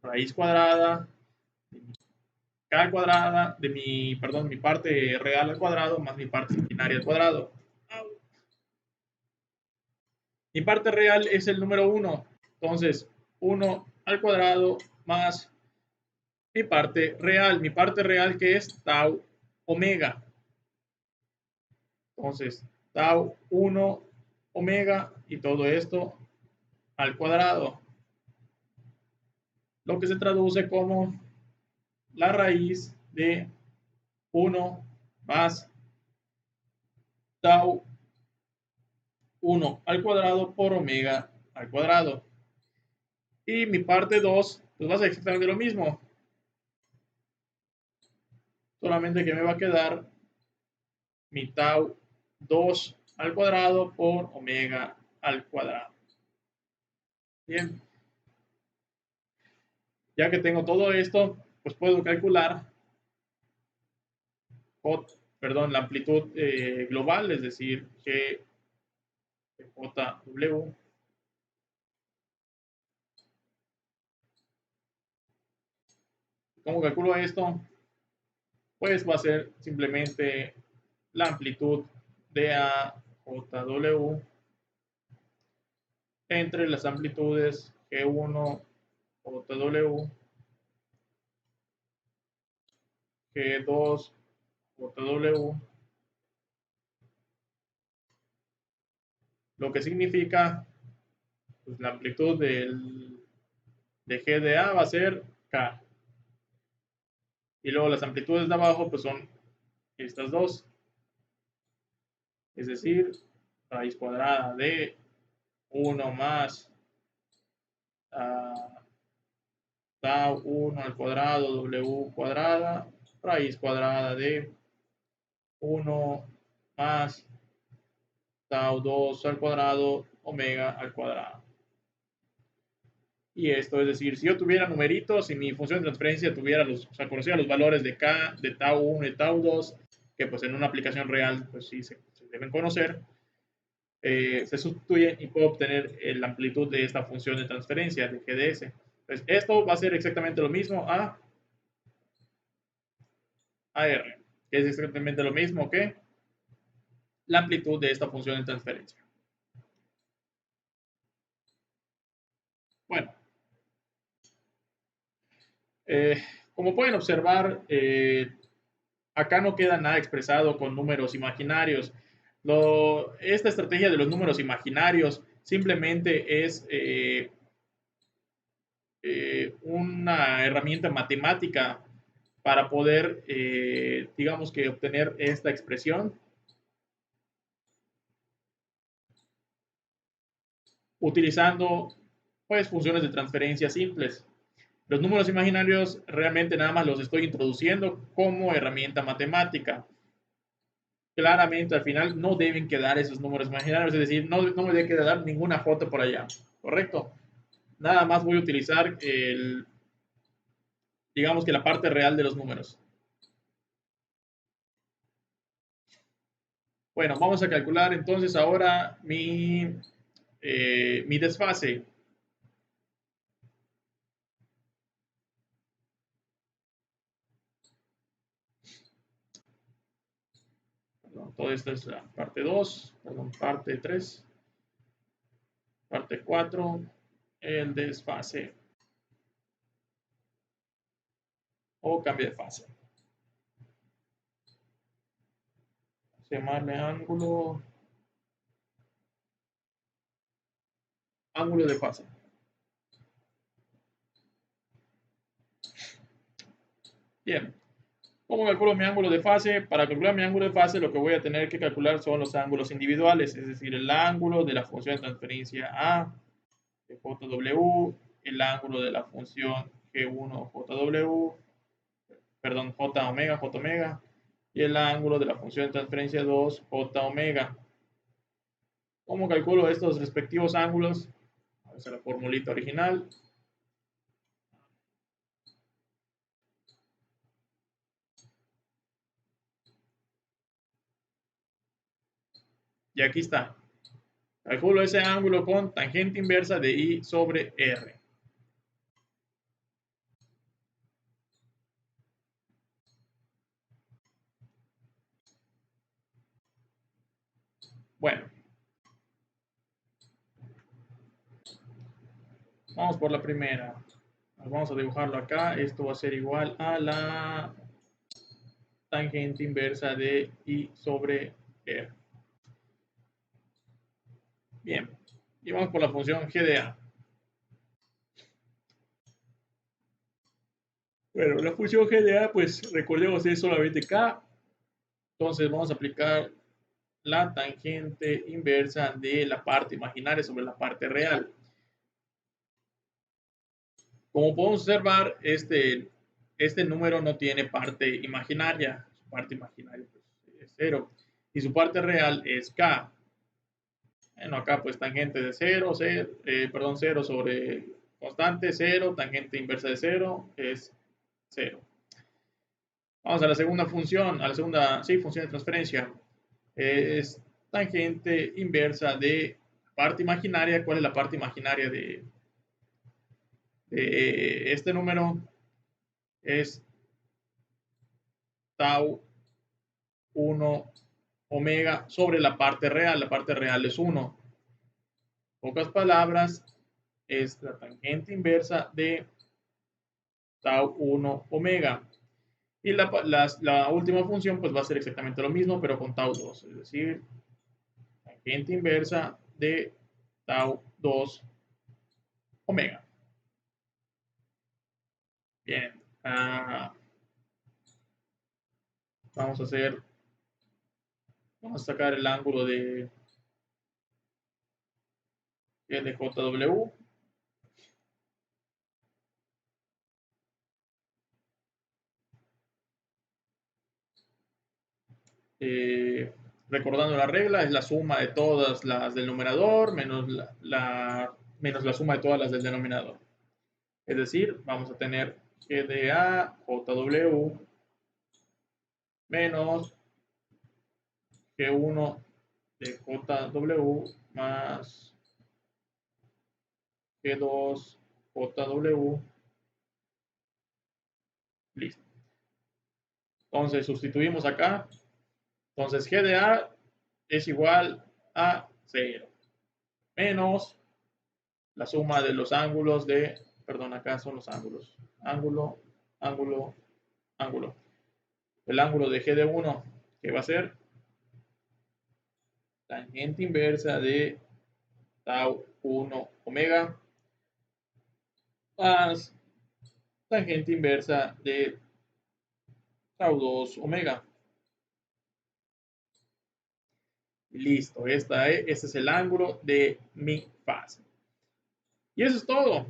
Raíz cuadrada de mi k cuadrada, de mi, perdón, mi parte real al cuadrado más mi parte imaginaria al cuadrado. Mi parte real es el número 1. Entonces, 1 al cuadrado más mi parte real que es tau omega. Entonces, tau 1 omega y todo esto al cuadrado. Lo que se traduce como la raíz de 1 más tau 1 al cuadrado por omega al cuadrado. Y mi parte 2, pues va a ser exactamente lo mismo. Solamente que me va a quedar mi tau 2 al cuadrado por omega al cuadrado. Bien. Ya que tengo todo esto, pues puedo calcular la amplitud global, es decir, que JW ¿Cómo calculo esto? Pues va a ser simplemente la amplitud de AJW entre las amplitudes G1 JW, G2 JW, lo que significa pues, la amplitud de G de A va a ser K. Y luego las amplitudes de abajo pues son estas dos. Es decir, raíz cuadrada de 1 más tau 1 al cuadrado W cuadrada, raíz cuadrada de 1 más tau 2 al cuadrado omega al cuadrado. Y esto es decir, si yo tuviera numeritos y mi función de transferencia tuviera conociera los valores de k, de tau 1 y tau 2, que pues en una aplicación real pues sí se deben conocer, se sustituyen y puedo obtener la amplitud de esta función de transferencia de GDS. Entonces, esto va a ser exactamente lo mismo a R, que es exactamente lo mismo que la amplitud de esta función de transferencia. Bueno, como pueden observar, acá no queda nada expresado con números imaginarios. Esta estrategia de los números imaginarios simplemente es una herramienta matemática para poder, digamos que, obtener esta expresión utilizando pues funciones de transferencia simples. Los números imaginarios realmente nada más los estoy introduciendo como herramienta matemática. Claramente al final no deben quedar esos números imaginarios, es decir, no me debe quedar ninguna foto por allá, ¿correcto? Nada más voy a utilizar digamos que la parte real de los números. Bueno, vamos a calcular entonces ahora mi desfase. Perdón, todo esto es la parte 2, perdón, parte 3, parte 4, el desfase o cambio de fase. Vamos a llamarle ángulo de fase. Bien, ¿cómo calculo mi ángulo de fase? Para calcular mi ángulo de fase lo que voy a tener que calcular son los ángulos individuales, es decir, el ángulo de la función de transferencia A de JW, el ángulo de la función G1 JW, perdón, J omega, y el ángulo de la función de transferencia 2, j omega. ¿Cómo calculo estos respectivos ángulos? Vamos a la formulita original. Y aquí está. Calculo ese ángulo con tangente inversa de I sobre R. Bueno, vamos por la primera. Vamos a dibujarlo acá. Esto va a ser igual a la tangente inversa de I sobre R. Bien, y vamos por la función g de a. Bueno, la función g de a, pues recordemos es solamente k. Entonces vamos a aplicar la tangente inversa de la parte imaginaria sobre la parte real. Como podemos observar, este número no tiene parte imaginaria. Su parte imaginaria pues, es 0. Y su parte real es k. Bueno, acá pues tangente de 0, 0 sobre constante, 0, tangente inversa de 0 es 0. Vamos a la segunda función, a la segunda, sí, función de transferencia. Es tangente inversa de parte imaginaria. ¿Cuál es la parte imaginaria de este número? Es tau 1 omega sobre la parte real. La parte real es 1. Pocas palabras, es la tangente inversa de tau 1 omega. Y la última función pues va a ser exactamente lo mismo, pero con tau 2. Es decir, tangente inversa de tau 2 omega. Bien. Vamos a sacar el ángulo de JW. Recordando la regla, es la suma de todas las del numerador menos menos la suma de todas las del denominador. Es decir, vamos a tener G de A, JW menos G1 de JW más G2 JW. Listo. Entonces sustituimos acá. Entonces G de A es igual a 0 menos la suma de los ángulos de, perdón, acá son los ángulos, ángulo, ángulo, ángulo. El ángulo de G de 1, que va a ser tangente inversa de tau 1 omega más tangente inversa de tau 2 omega. Listo, este es el ángulo de mi fase. Y eso es todo.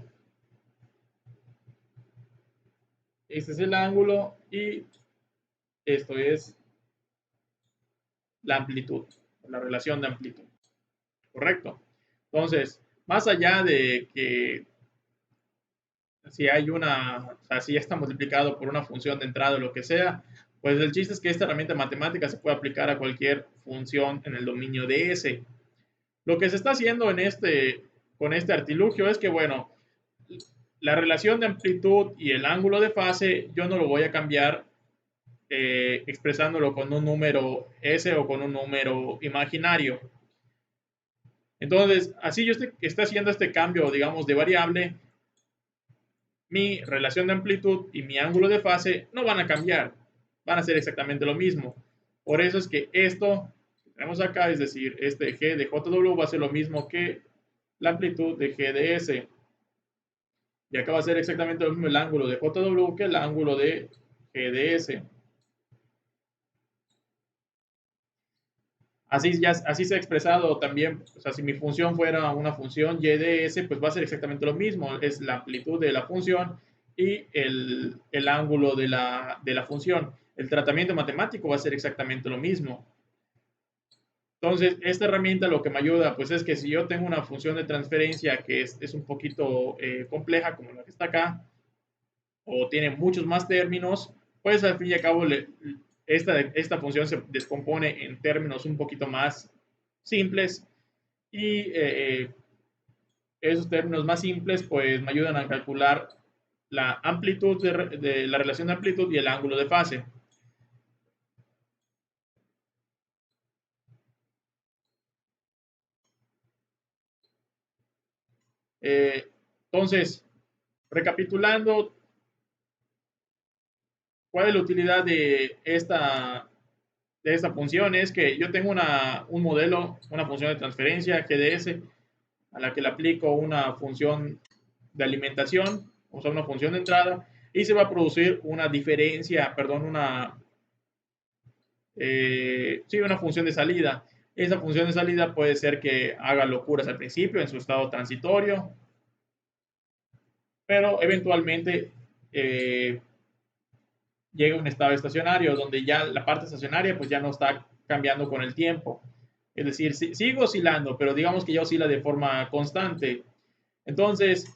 Este es el ángulo y esto es la amplitud, la relación de amplitud. ¿Correcto? Entonces, más allá de que si hay o sea, si ya está multiplicado por una función de entrada o lo que sea, pues el chiste es que esta herramienta matemática se puede aplicar a cualquier función en el dominio de S. Lo que se está haciendo con este artilugio es que, bueno, la relación de amplitud y el ángulo de fase yo no lo voy a cambiar expresándolo con un número S o con un número imaginario. Entonces, así yo estoy haciendo este cambio, digamos, de variable, mi relación de amplitud y mi ángulo de fase no van a cambiar, van a ser exactamente lo mismo. Por eso es que esto que tenemos acá, es decir, este G de JW va a ser lo mismo que la amplitud de G de S. Y acá va a ser exactamente lo mismo el ángulo de JW que el ángulo de G de S. Así se ha expresado también, o sea, si mi función fuera una función y de s, pues va a ser exactamente lo mismo, es la amplitud de la función y el ángulo de la función. el tratamiento matemático va a ser exactamente lo mismo. Entonces, esta herramienta lo que me ayuda, pues es que si yo tengo una función de transferencia que es un poquito compleja, como la que está acá, o tiene muchos más términos, pues al fin y al cabo esta función se descompone en términos un poquito más simples y esos términos más simples pues me ayudan a calcular la amplitud de la relación de amplitud y el ángulo de fase. Entonces, recapitulando, ¿cuál es la utilidad de esta función? Es que yo tengo un modelo, una función de transferencia GDS, a la que le aplico una función de alimentación, o sea, una función de entrada, y se va a producir una diferencia, perdón, sí, una función de salida. Esa función de salida puede ser que haga locuras al principio en su estado transitorio, pero eventualmente eh, llega a un estado estacionario donde ya la parte estacionaria pues ya no está cambiando con el tiempo. Es decir, sigo oscilando, pero digamos que ya oscila de forma constante. Entonces,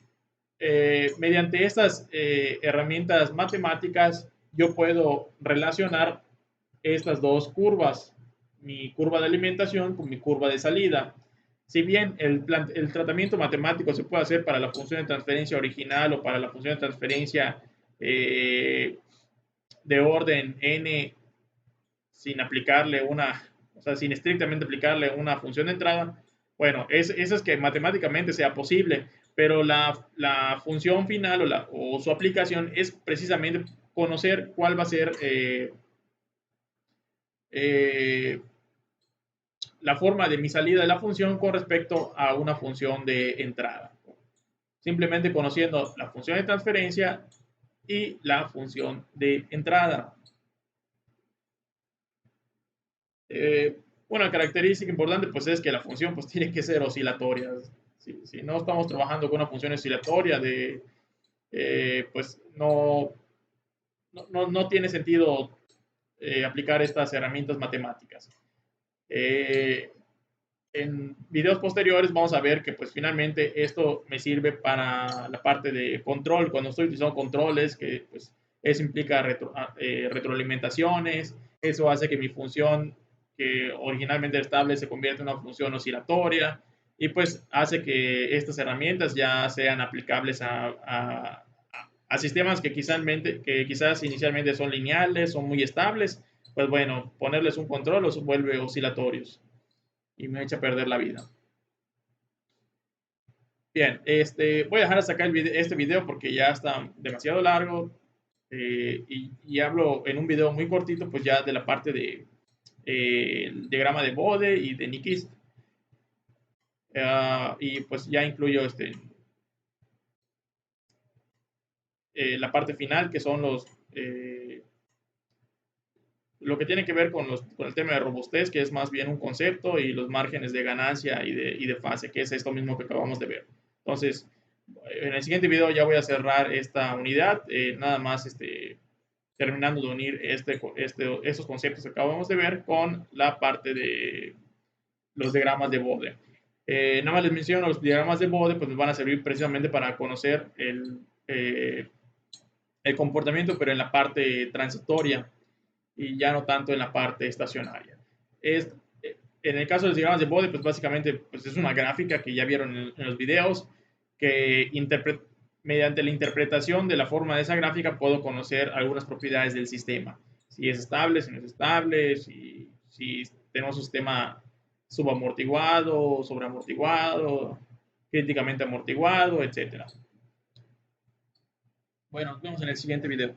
mediante estas herramientas matemáticas, yo puedo relacionar estas dos curvas, mi curva de alimentación con mi curva de salida. Si bien el tratamiento matemático se puede hacer para la función de transferencia original o para la función de transferencia de orden n sin aplicarle o sea, sin estrictamente aplicarle una función de entrada, bueno, eso es que matemáticamente sea posible, pero la función final o su aplicación es precisamente conocer cuál va a ser eh, la forma de mi salida de la función con respecto a una función de entrada. Simplemente conociendo la función de transferencia y la función de entrada. Una característica importante pues es que la función pues tiene que ser oscilatoria. Si no estamos trabajando con una función oscilatoria pues no tiene sentido aplicar estas herramientas matemáticas. En videos posteriores vamos a ver que pues finalmente esto me sirve para la parte de control, cuando estoy utilizando controles, que pues eso implica retroalimentaciones, eso hace que mi función que originalmente era estable se convierta en una función oscilatoria y pues hace que estas herramientas ya sean aplicables a sistemas que quizás inicialmente son lineales, son muy estables, pues bueno, ponerles un control los vuelve oscilatorios y me echa a perder la vida. Bien, voy a dejar hasta acá este video porque ya está demasiado largo y hablo en un video muy cortito pues ya de la parte de el diagrama de Bode y de Nyquist. Y pues ya incluyo la parte final que son lo que tiene que ver con el tema de robustez, que es más bien un concepto, y los márgenes de ganancia y de fase, que es esto mismo que acabamos de ver. Entonces, en el siguiente video ya voy a cerrar esta unidad, nada más terminando de unir estos conceptos que acabamos de ver con la parte de los diagramas de Bode. Nada más les menciono, los diagramas de Bode pues nos van a servir precisamente para conocer el comportamiento, pero en la parte transitoria y ya no tanto en la parte estacionaria. En el caso de los diagramas de Bode, pues básicamente pues es una gráfica que ya vieron en los videos, que mediante la interpretación de la forma de esa gráfica puedo conocer algunas propiedades del sistema. Si es estable, si no es estable, si tenemos un sistema subamortiguado, sobreamortiguado, críticamente amortiguado, etc. Bueno, nos vemos en el siguiente video.